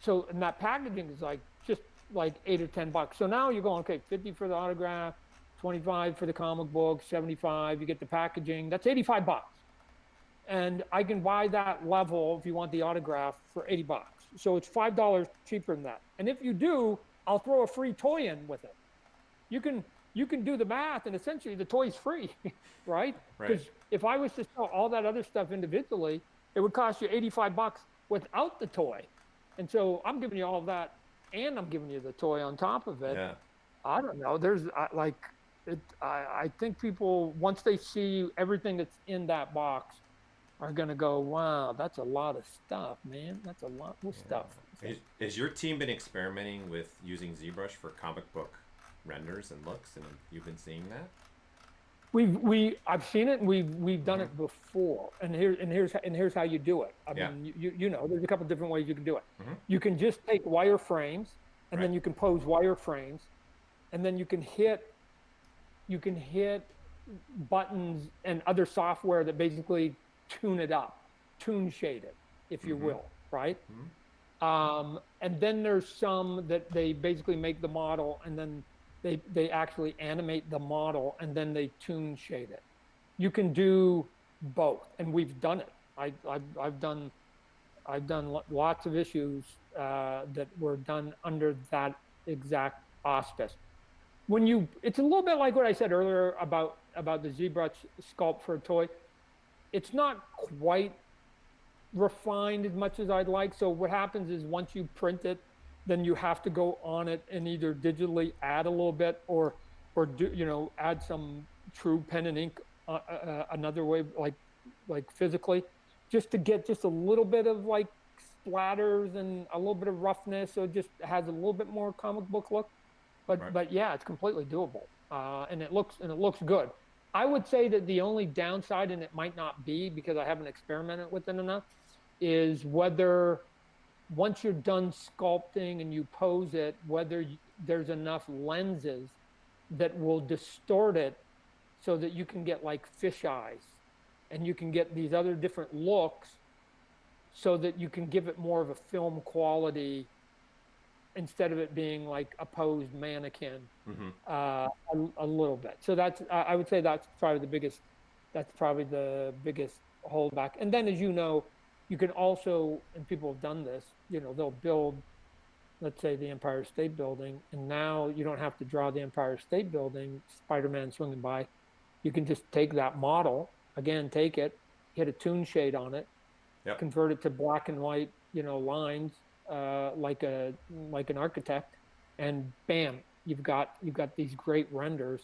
So, and that packaging is like just like $8 or $10. So now you're going, okay, 50 for the autograph, 25 for the comic book, 75. You get the packaging. That's $85. And I can buy that level if you want the autograph for $80. So it's $5 cheaper than that. And if you do, I'll throw a free toy in with it. You can do the math, and essentially the toy's free, right? Because if I was to sell all that other stuff individually, it would cost you $85 without the toy. And so I'm giving you all of that, and I'm giving you the toy on top of it. Yeah. I don't know. There's I think people, once they see everything that's in that box, are going to go, wow, that's a lot of stuff, man. That's a lot of stuff. Has your team been experimenting with using ZBrush for comic book renders and looks, and you've been seeing that? I've seen it, and we've done it before. And here's how you do it. I mean, you know, there's a couple different ways you can do it. You can just take wireframes, and then you can pose wireframes, and then you can hit buttons and other software that basically tune it up, tune shade it, if you will, right? And then there's some that they basically make the model, and then they actually animate the model, and then they tune shade it. You can do both, and we've done it. I've done lots of issues that were done under that exact auspice. It's a little bit like what I said earlier about the ZBrush sculpt for a toy. It's not quite refined as much as I'd like. So what happens is once you print it, then you have to go on it and either digitally add a little bit or do, add some true pen and ink another way, like physically, just to get just a little bit of like splatters and a little bit of roughness. So it just has a little bit more comic book look. But yeah, it's completely doable, and it looks good. I would say that the only downside, and it might not be because I haven't experimented with it enough, is whether once you're done sculpting and you pose it, whether there's enough lenses that will distort it so that you can get like fish eyes, and you can get these other different looks so that you can give it more of a film quality instead of it being like a posed mannequin, a little bit. So I would say that's probably the biggest holdback. And then, as you know, you can also, and people have done this, they'll build, let's say, the Empire State Building, and now you don't have to draw the Empire State Building, Spider-Man swinging by. You can just take that model, again, take it, hit a tune shade on it, convert it to black and white, lines, like an architect, and bam, you've got these great renders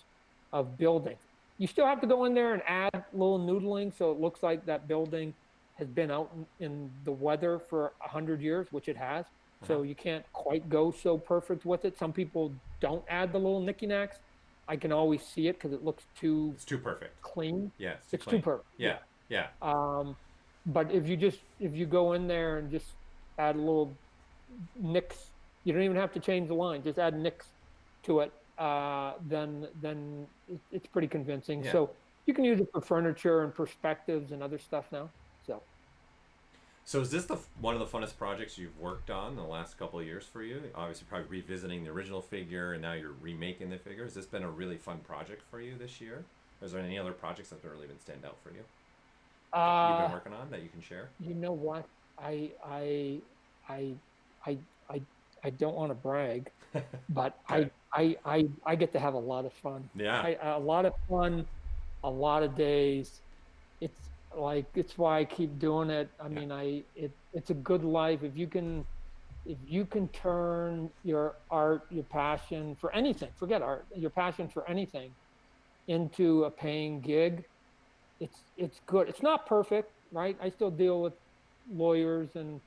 of buildings. You still have to go in there and add a little noodling so it looks like that building has been out in the weather for 100 years, which it has. So you can't quite go so perfect with it. Some people don't add the little knicky-knacks. I can always see it because it looks it's too perfect, clean. Yeah, it's too perfect. Yeah. But if you go in there and just add a little nicks, you don't even have to change the line, just add nicks to it, then it's pretty convincing. So you can use it for furniture and perspectives and other stuff now. So is this one of the funnest projects you've worked on the last couple of years for you? Obviously probably revisiting the original figure, and now you're remaking the figure. Has this been a really fun project for you this year? Is there any other projects that have really been stand out for you you've been working on that you can share? You know what, I don't want to brag, but I get to have a lot of fun. A lot of fun, a lot of days. It's why I keep doing it. I mean, it's a good life. If you can turn your art, your passion for anything, forget art, your passion for anything, into a paying gig, it's good. It's not perfect, right? I still deal with lawyers and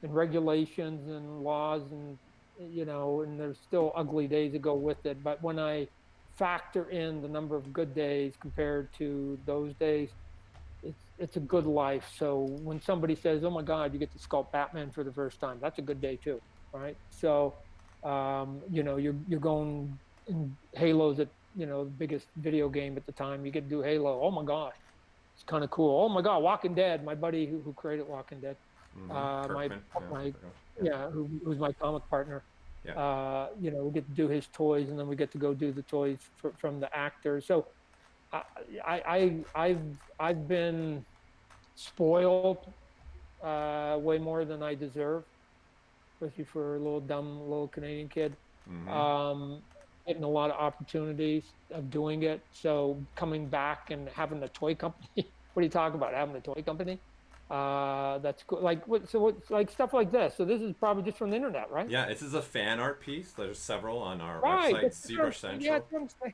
regulations and laws, and and there's still ugly days that go with it. But when I factor in the number of good days compared to those days, it's a good life. So when somebody says, "Oh my God, you get to sculpt Batman for the first time," that's a good day too, right? So, you're going in Halo's at the biggest video game at the time. You get to do Halo. Oh my gosh, it's kind of cool. Oh my God, Walking Dead. My buddy who created Walking Dead, Kirkman. who's my comic partner. Yeah. We get to do his toys, and then we get to go do the toys from the actors. So I've been spoiled way more than I deserve, especially for a little Canadian kid. Getting a lot of opportunities of doing it. So coming back and having a toy company, what are you talking about? Having a toy company? That's cool. Like like stuff like this. So this is probably just from the internet, right? Yeah, this is a fan art piece. There's several on our Right. website, ZBrush Central. Yeah, that's what I'm saying.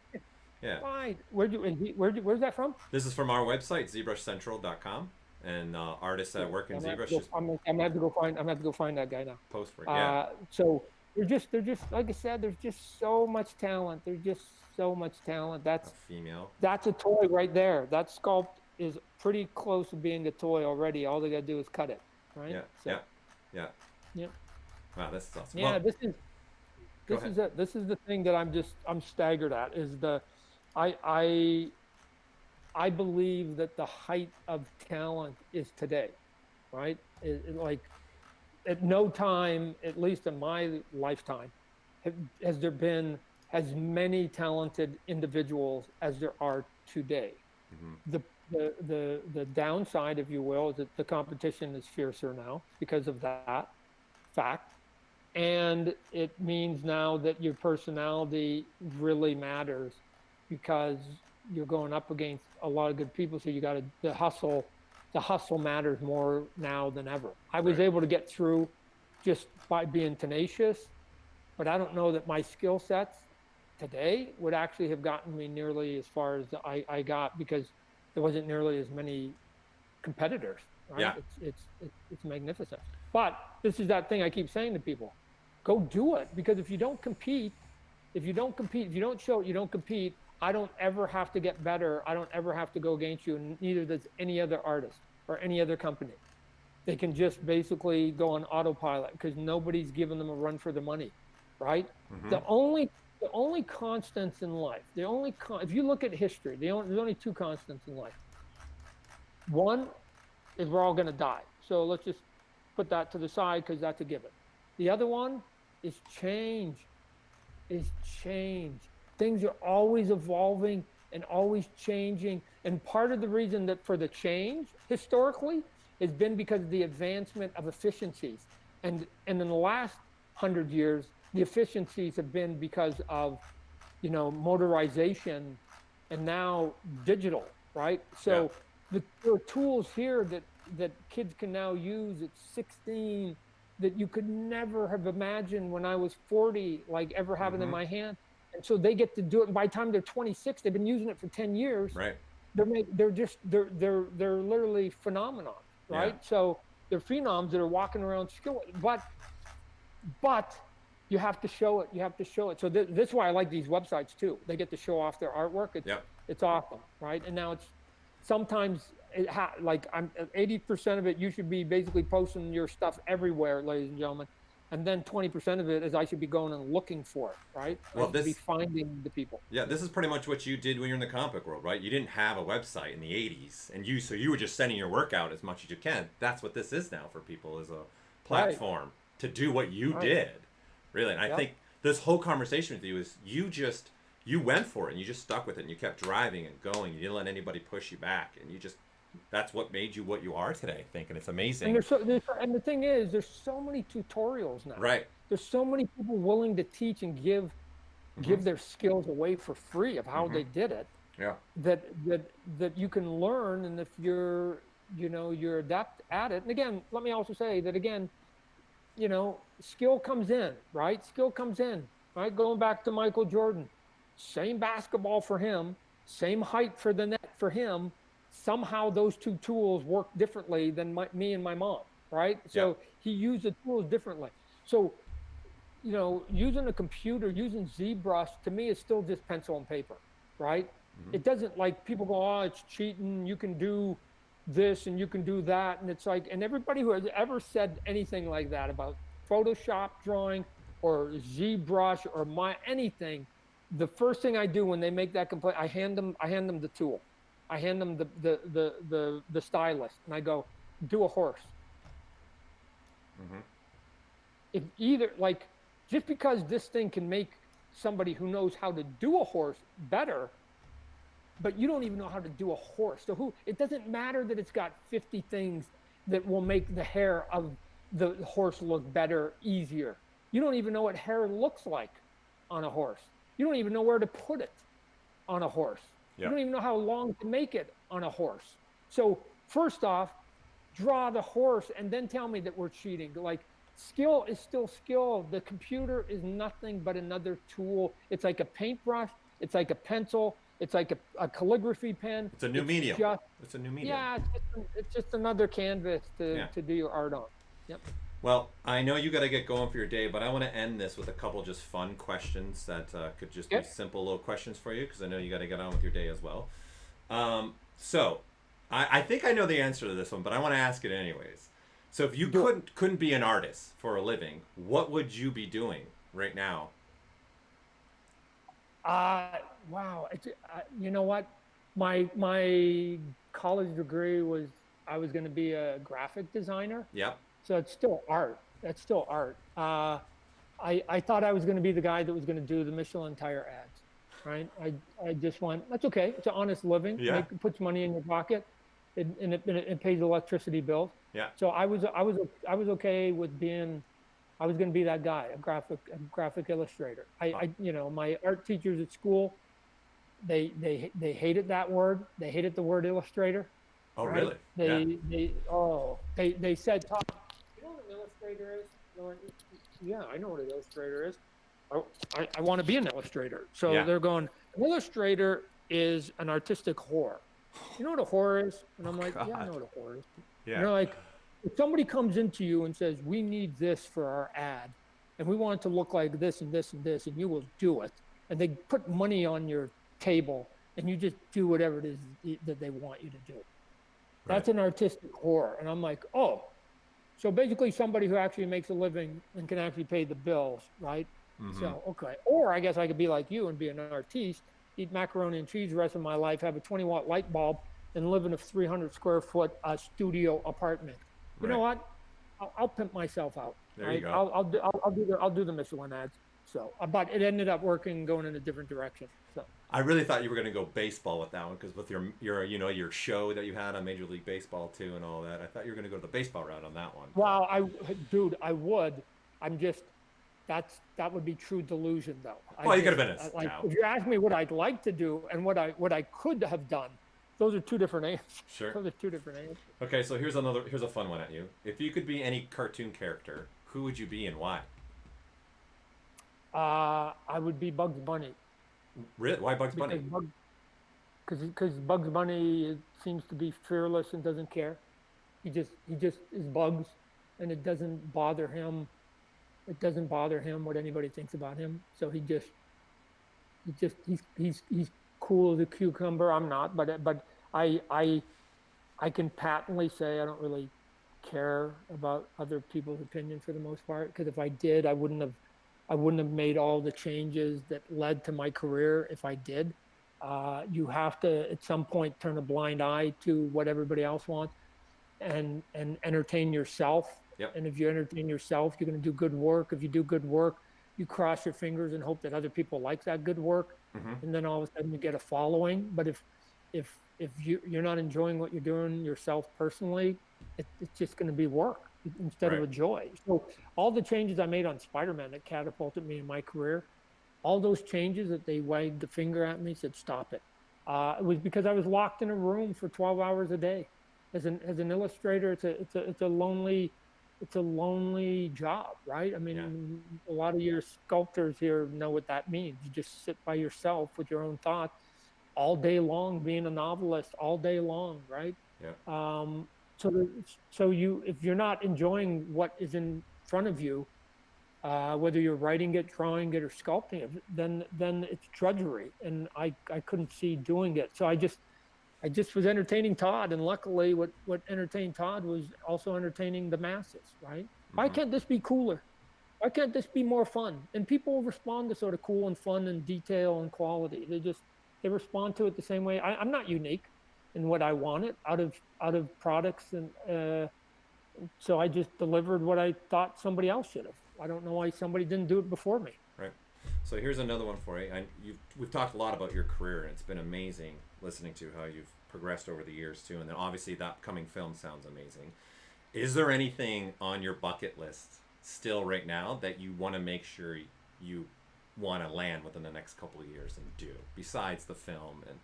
Yeah. Right. Where's that from? This is from our website, ZBrushCentral.com, and artists that work in ZBrush just I'm gonna have to go find that guy now. post for it. Yeah. So they're just like I said. There's just so much talent. There's just so much talent. A female. That's a toy right there. That sculpt is pretty close to being a toy already. All they gotta do is cut it, right? Yeah. So, Yeah. Wow, this is awesome. Yeah, Well, this is the thing that I'm staggered at is I believe that the height of talent is today, right? Like at no time, at least in my lifetime, has there been as many talented individuals as there are today. The downside, if you will, is that the competition is fiercer now because of that fact. And it means now that your personality really matters because you're going up against a lot of good people. So you got the hustle matters more now than ever. I was able to get through just by being tenacious, but I don't know that my skill sets today would actually have gotten me nearly as far as I got because there wasn't nearly as many competitors. Right? Yeah. It's magnificent. But this is that thing I keep saying to people. Go do it, because if you don't compete, if you don't show it, you don't compete, I don't ever have to get better. I don't ever have to go against you, and neither does any other artist or any other company. They can just basically go on autopilot because nobody's giving them a run for the money, right? The only constants in life, if you look at history, there's only two constants in life. One is we're all going to die. So let's just put that to the side because that's a given. The other one is change. Things are always evolving and always changing. And part of the reason that for the change historically has been because of the advancement of efficiencies. And in the last 100 years, the efficiencies have been because of, motorization and now digital, right? So there are tools here that kids can now use at 16 that you could never have imagined when I was 40, like ever having in my hand. And so they get to do it. And by the time they're 26, they've been using it for 10 years. Right. They're literally phenomenon, right? Yeah. So they're phenoms that are walking around skilled, but you have to show it. So this is why I like these websites too. They get to show off their artwork. It's awesome, right? And now it's sometimes like I'm 80% of it. You should be basically posting your stuff everywhere, ladies and gentlemen. And then 20% of it is I should be going and looking for it, right? Well, be finding the people. Yeah, this is pretty much what you did when you're in the comic book world, right? You didn't have a website in the 80s, and you were just sending your work out as much as you can. That's what this is now for people, is a platform to do what you did, really. And I think this whole conversation with you is you went for it, and you just stuck with it, and you kept driving and going. You didn't let anybody push you back, and that's what made you what you are today, I think, and it's amazing. And the thing is, there's so many tutorials now. Right. There's so many people willing to teach and give their skills away for free of how they did it. Yeah. That you can learn, and if you're adept at it. And again, let me also say that again, skill comes in, right? Right? Going back to Michael Jordan, same basketball for him, same height for the net for him. Somehow those two tools work differently than me and my mom, right? So he used the tools differently. So, using a computer, using ZBrush, to me is still just pencil and paper, right? It doesn't, like, people go, oh, it's cheating. You can do this and you can do that. And it's like, and everybody who has ever said anything like that about Photoshop drawing or ZBrush or anything, the first thing I do when they make that complaint, I hand them the tool. I hand them the stylus, and I go, do a horse. If either, like, just because this thing can make somebody who knows how to do a horse better, but you don't even know how to do a horse. So it doesn't matter that it's got 50 things that will make the hair of the horse look better, easier. You don't even know what hair looks like on a horse. You don't even know where to put it on a horse. You don't even know how long to make it on a horse. So first off, draw the horse and then tell me that we're cheating. Like, skill is still skill. The computer is nothing but another tool. It's like a paintbrush. It's like a pencil. It's like a calligraphy pen. It's a new medium. It's a new medium. Yeah, it's just another canvas to do your art on. Yep. Well, I know you got to get going for your day, but I want to end this with a couple just fun questions that could just be simple little questions for you, because I know you got to get on with your day as well. So I think I know the answer to this one, but I want to ask it anyways. So if you couldn't be an artist for a living, what would you be doing right now? Wow. You know what? My college degree was, I was going to be a graphic designer. Yep. So it's still art. That's still art. I thought I was going to be the guy that was going to do the Michelin tire ads, right? I just went, that's okay. It's an honest living. Yeah. It puts money in your pocket, and it pays electricity bills. Yeah. So I was okay with being, I was going to be that guy, a graphic illustrator. You know, my art teachers at school, they hated that word. They hated the word illustrator. Oh, right? Really? They said, Todd, you know what an illustrator is? Going, yeah, I know what an illustrator is. I want to be an illustrator. So they're going, an illustrator is an artistic whore. You know what a whore is? And I'm like, yeah, I know what a whore is. Yeah. And they're like, if somebody comes into you and says, we need this for our ad, and we want it to look like this and this and this, and you will do it, and they put money on your table, and you just do whatever it is that they want you to do. That's an artistic whore. And I'm like, oh, so basically somebody who actually makes a living and can actually pay the bills, right? Mm-hmm. So, okay. Or I guess I could be like you and be an artiste, eat macaroni and cheese the rest of my life, have a 20-watt light bulb, and live in a 300 square foot studio apartment. You know what? I'll pimp myself out. There you go. I'll do the Michelin ads. So, but it ended up going in a different direction. So I really thought you were going to go baseball with that one, because with your show that you had on Major League Baseball too and all that, I thought you were going to go the baseball route on that one. Wow, I would. I'm just, that would be true delusion though. Well, you could have been a scout. If you ask me what I'd like to do and what I could have done, those are two different answers. Sure. Those are two different answers. Okay, so here's a fun one at you. If you could be any cartoon character, who would you be and why? I would be Bugs Bunny. Really? Why Bugs Bunny? Because Bugs Bunny seems to be fearless and doesn't care. He just is Bugs, and it doesn't bother him. It doesn't bother him what anybody thinks about him. So he's cool as a cucumber. I'm not, but I can patently say I don't really care about other people's opinion for the most part. Because if I did, I wouldn't have made all the changes that led to my career if I did. You have to, at some point, turn a blind eye to what everybody else wants and entertain yourself. Yep. And if you entertain yourself, you're going to do good work. If you do good work, you cross your fingers and hope that other people like that good work. Mm-hmm. And then all of a sudden you get a following. But if you're not enjoying what you're doing yourself personally, it's just going to be work instead of a joy. So all the changes I made on Spider-Man that catapulted me in my career, all those changes that they wagged the finger at me, said stop it. It was because I was locked in a room for 12 hours a day. As an illustrator, it's a lonely job, right? I mean, a lot of your sculptors here know what that means. You just sit by yourself with your own thoughts all day long, being a novelist all day long, right? Yeah. So if you're not enjoying what is in front of you, whether you're writing it, drawing it, or sculpting it, then it's drudgery, and I couldn't see doing it. So I just was entertaining Todd, and luckily what entertained Todd was also entertaining the masses, right? Why can't this be cooler? Why can't this be more fun? And people respond to sort of cool and fun and detail and quality. They respond to it the same way. I'm not unique in what I wanted out of products, and so I just delivered what I thought somebody else should have. I don't know why somebody didn't do it before me. Right. So here's another one for you. We've talked a lot about your career, and it's been amazing listening to how you've progressed over the years too. And then obviously the upcoming film sounds amazing. Is there anything on your bucket list still right now that you want to make sure you want to land within the next couple of years and do, besides the film and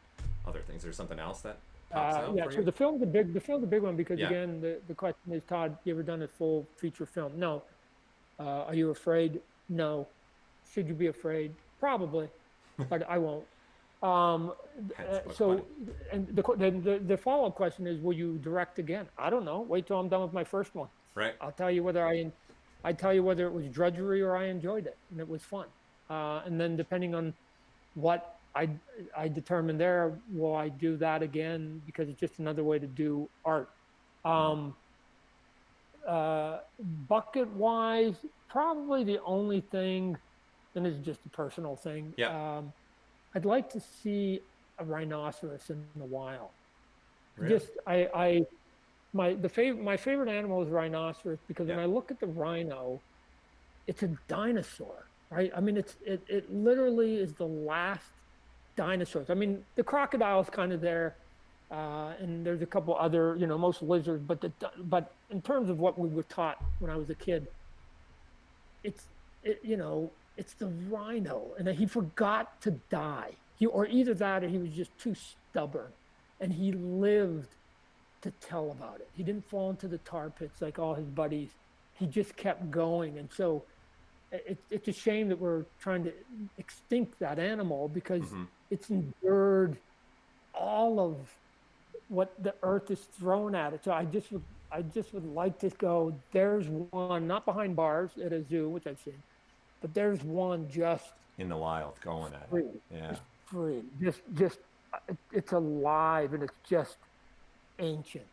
other things? There's something else that pops out yeah, for so you? the film's a big one because again, the question is, Todd, you ever done a full feature film? No. Are you afraid? No. Should you be afraid? Probably, but I won't. So, and the follow-up question is, will you direct again? I don't know. Wait till I'm done with my first one. Right. I'll tell you whether it was drudgery or I enjoyed it and it was fun. And then depending on what I determine there, will I do that again because it's just another way to do art. Bucket-wise, probably the only thing, and it's just a personal thing. Yeah. I'd like to see a rhinoceros in the wild. Really? Just my favorite animal is rhinoceros because when I look at the rhino, it's a dinosaur, right? I mean, it literally is the last dinosaurs. I mean, the crocodile's kind of there, and there's a couple other, most lizards, but in terms of what we were taught when I was a kid, it's the rhino, and he forgot to die. Or either that, or he was just too stubborn, and he lived to tell about it. He didn't fall into the tar pits like all his buddies. He just kept going, and so it's a shame that we're trying to extinct that animal because it's endured all of what the earth is thrown at it. So I just would like to go. There's one, not behind bars at a zoo, which I've seen, but there's one just in the wild going at free. it. Yeah. Just free. Just it's alive and it's just ancient.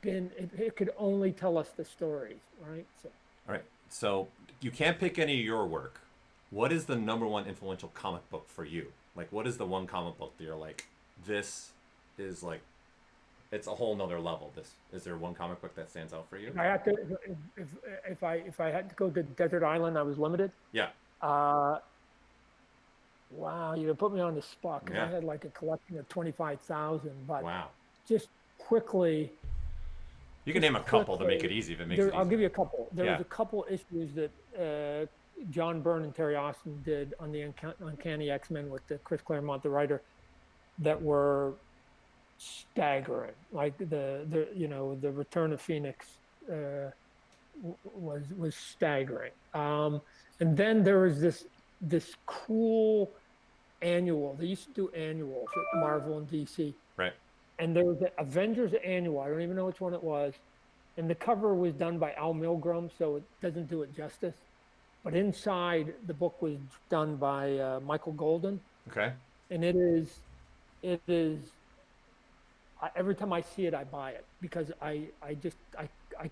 It could only tell us the stories, right? So. All right. So you can't pick any of your work. What is the number one influential comic book for you? Like, what is the one comic book that you're like, this is like, it's a whole nother level. Is there one comic book that stands out for you? I have to, if I had to go to Desert Island, I was limited. Yeah. Wow, you put me on the spot because Yeah. I had like a collection of 25,000. But Wow. just quickly. You can name a couple to make it easy if it makes it easy. I'll give you a couple. There Yeah. was a couple issues that John Byrne and Terry Austin did on the Uncanny X-Men with Chris Claremont, the writer, that were staggering. Like the Return of Phoenix was staggering. And then there was this cool annual. They used to do annuals at Marvel and DC. Right. And there was the Avengers annual. I don't even know which one it was. And the cover was done by Al Milgrom, so it doesn't do it justice. But inside, the book was done by Michael Golden. Okay. And it is. Every time I see it, I buy it because I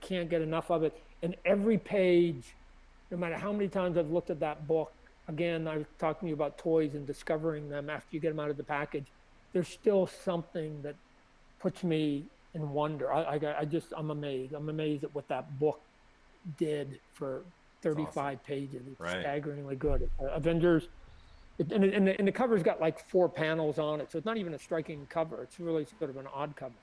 can't get enough of it. And every page, no matter how many times I've looked at that book, again, I was talking to you about toys and discovering them after you get them out of the package. There's still something that puts me in wonder. I'm amazed. I'm amazed at what that book did for 35 awesome. Pages. It's right. Staggeringly good. Avengers, and the cover's got like 4 panels on it, so it's not even a striking cover. It's really sort of an odd cover.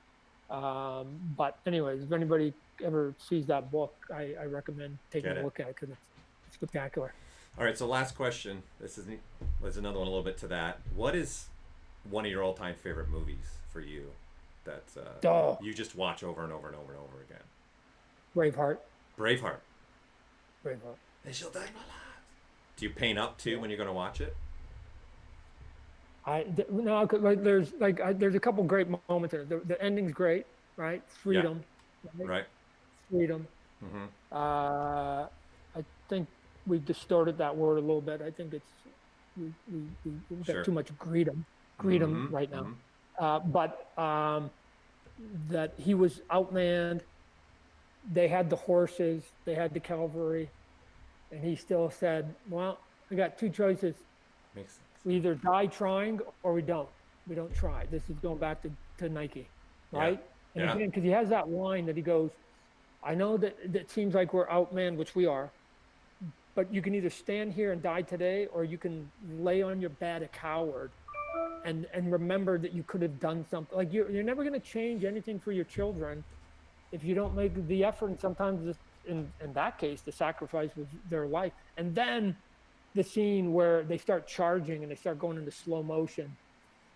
But anyways, if anybody ever sees that book, I recommend taking a look at it because it's spectacular. All right, so last question. This is another one a little bit to that. What is one of your all-time favorite movies for you that you just watch over and over and over and over again? Braveheart. They shall die my lives. Do you paint up too when you're going to watch it? No, there's a couple great moments in it. The ending's great, right? Freedom. Yeah. Right. Freedom. Mm-hmm. I think we've distorted that word a little bit. I think we've got too much greedom right now. but that he was outmanned. They had the horses, they had the cavalry, and he still said, well, we got two choices. Makes sense. We either die trying or we don't. We don't try. This is going back to Nike, right? And again, because he has that line that he goes, I know that it seems like we're outmanned, which we are, but you can either stand here and die today, or you can lay on your bed a coward and remember that you could have done something. Like you're never going to change anything for your children if you don't make the effort. And sometimes in that case, the sacrifice was their life. And then the scene where they start charging and they start going into slow motion.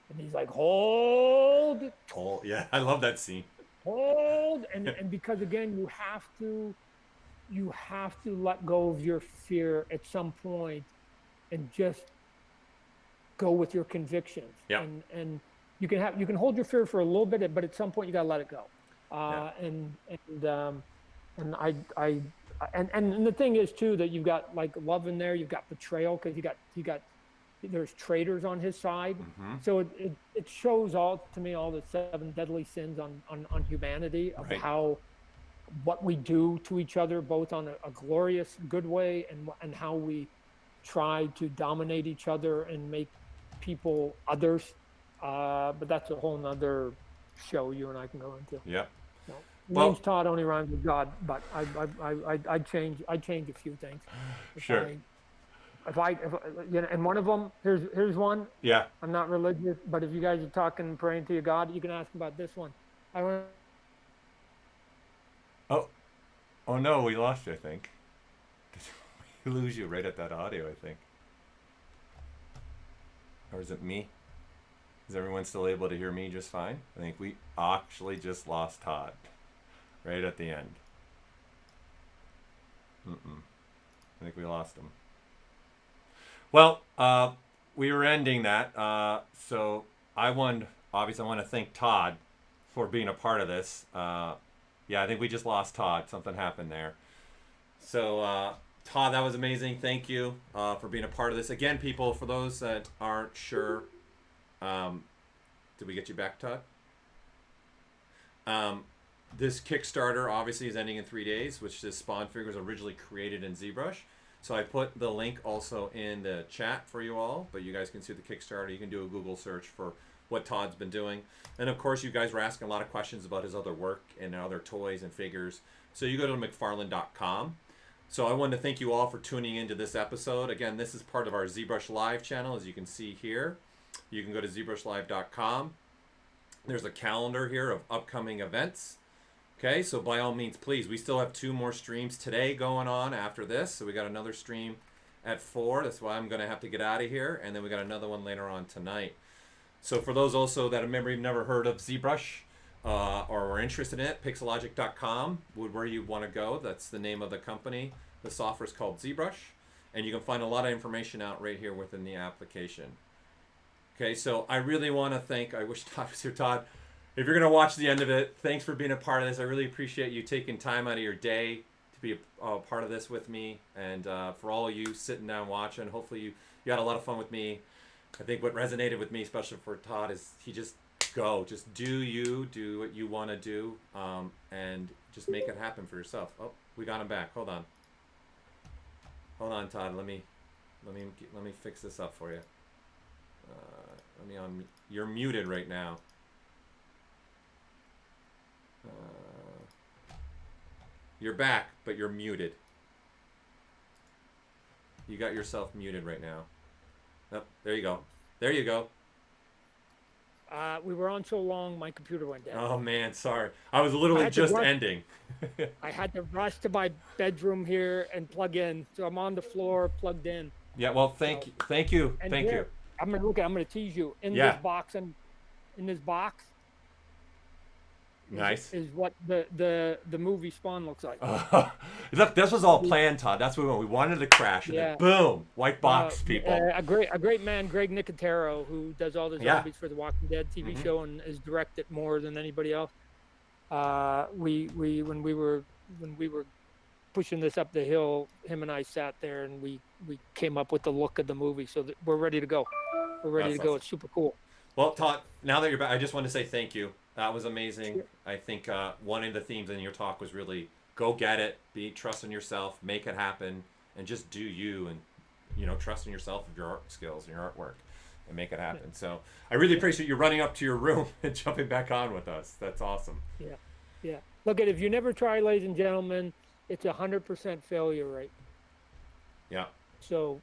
And he's like, hold. Oh, yeah. I love that scene. Hold. And because, again, you have to let go of your fear at some point and just go with your convictions. Yeah. And you can hold your fear for a little bit, but at some point you got to let it go. And the thing is too, that you've got like love in there, you've got betrayal, because there's traitors on his side. So it shows all the 7 deadly sins on humanity, of how what we do to each other, both on a glorious good way and how we try to dominate each other and make people others. But that's a whole nother show you and I can go into. Yeah. So, name's Todd, only rhymes with God, but I'd change a few things. Sure. If and one of them, here's one. Yeah. I'm not religious, but if you guys are talking and praying to your God, you can ask about this one. Oh no, we lost you, I think. We lose you right at that audio, I think. Or is it me? Is everyone still able to hear me just fine? I think we actually just lost Todd right at the end. I think we lost him. Well, we were ending that. So I want to thank Todd for being a part of this. Yeah, I think we just lost Todd. Something happened there. So, Todd, that was amazing. Thank you for being a part of this. Again, people, for those that aren't sure, did we get you back, Todd? This Kickstarter obviously is ending in 3 days, which this Spawn figure was originally created in ZBrush. So I put the link also in the chat for you all, but you guys can see the Kickstarter. You can do a Google search for what Todd's been doing. And of course, you guys were asking a lot of questions about his other work and other toys and figures. So you go to McFarlane.com. So I wanted to thank you all for tuning into this episode. Again, this is part of our ZBrush Live channel, as you can see here. You can go to ZBrushLive.com. There's a calendar here of upcoming events. Okay, so by all means, please, we still have 2 more streams today going on after this. So we got another stream at 4. That's why I'm going to have to get out of here. And then we got another one later on tonight. So for those also that have never heard of ZBrush or are interested in it, Pixologic.com would where you want to go. That's the name of the company. The software is called ZBrush. And you can find a lot of information out right here within the application. Okay, so I really want to thank, I wish Todd was here. Todd, if you're going to watch the end of it, thanks for being a part of this. I really appreciate you taking time out of your day to be a part of this with me. And for all of you sitting down watching, hopefully you had a lot of fun with me. I think what resonated with me, especially for Todd, is he just do what you want to do, and just make it happen for yourself. Oh, we got him back. Hold on, Todd. Let me fix this up for you. You're muted right now. You're back, but you're muted. You got yourself muted right now. Oh, there you go. There you go. We were on so long, my computer went down. Oh man, sorry. I was literally just ending. I had to rush to my bedroom here and plug in, so I'm on the floor, plugged in. Yeah. Well, thank you. I'm gonna tease you. In this box, nice. Is what the movie Spawn looks like. Look, this was all planned, Todd. That's what we wanted to crash, and then boom, white box, people. A great man, Greg Nicotero, who does all the zombies for the Walking Dead TV show and has directed more than anybody else. When we were pushing this up the hill, him and I sat there and we came up with the look of the movie. So we're ready to go. We're ready to go. It's super cool. Well, Todd, now that you're back, I just want to say thank you. That was amazing. Sure. I think one of the themes in your talk was really go get it, trust in yourself, make it happen, and just do you, and trust in yourself and your art skills and your artwork, and make it happen. So I really appreciate you running up to your room and jumping back on with us. That's awesome. Yeah, yeah. Look, if you never try, ladies and gentlemen, it's 100% failure rate. Yeah. So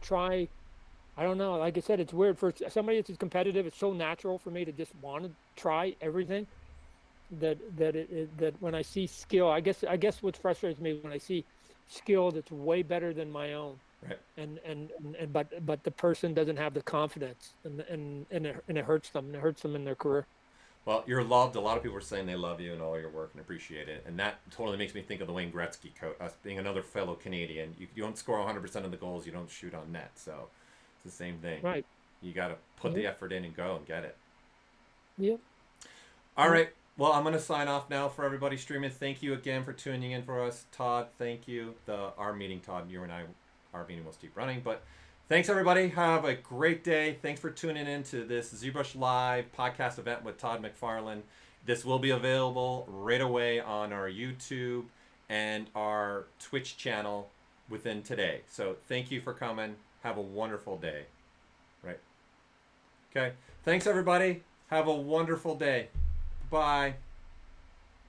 try. I don't know. Like I said, it's weird for somebody that's competitive. It's so natural for me to just want to try everything. That when I see skill, I guess what frustrates me when I see skill that's way better than my own. Right. But the person doesn't have the confidence, and it hurts them. It hurts them in their career. Well, you're loved. A lot of people are saying they love you and all your work and appreciate it. And that totally makes me think of the Wayne Gretzky quote, us being another fellow Canadian. You don't score 100% of the goals, you don't shoot on net. So it's the same thing. Right. You got to put the effort in and go and get it. Yep. All right. Well, I'm going to sign off now for everybody streaming. Thank you again for tuning in for us. Todd, thank you. Our meeting, Todd, you and I, our meeting will keep running. But thanks, everybody. Have a great day. Thanks for tuning in to this ZBrush Live podcast event with Todd McFarlane. This will be available right away on our YouTube and our Twitch channel within today. So thank you for coming. Have a wonderful day. Right. Okay. Thanks, everybody. Have a wonderful day. Bye.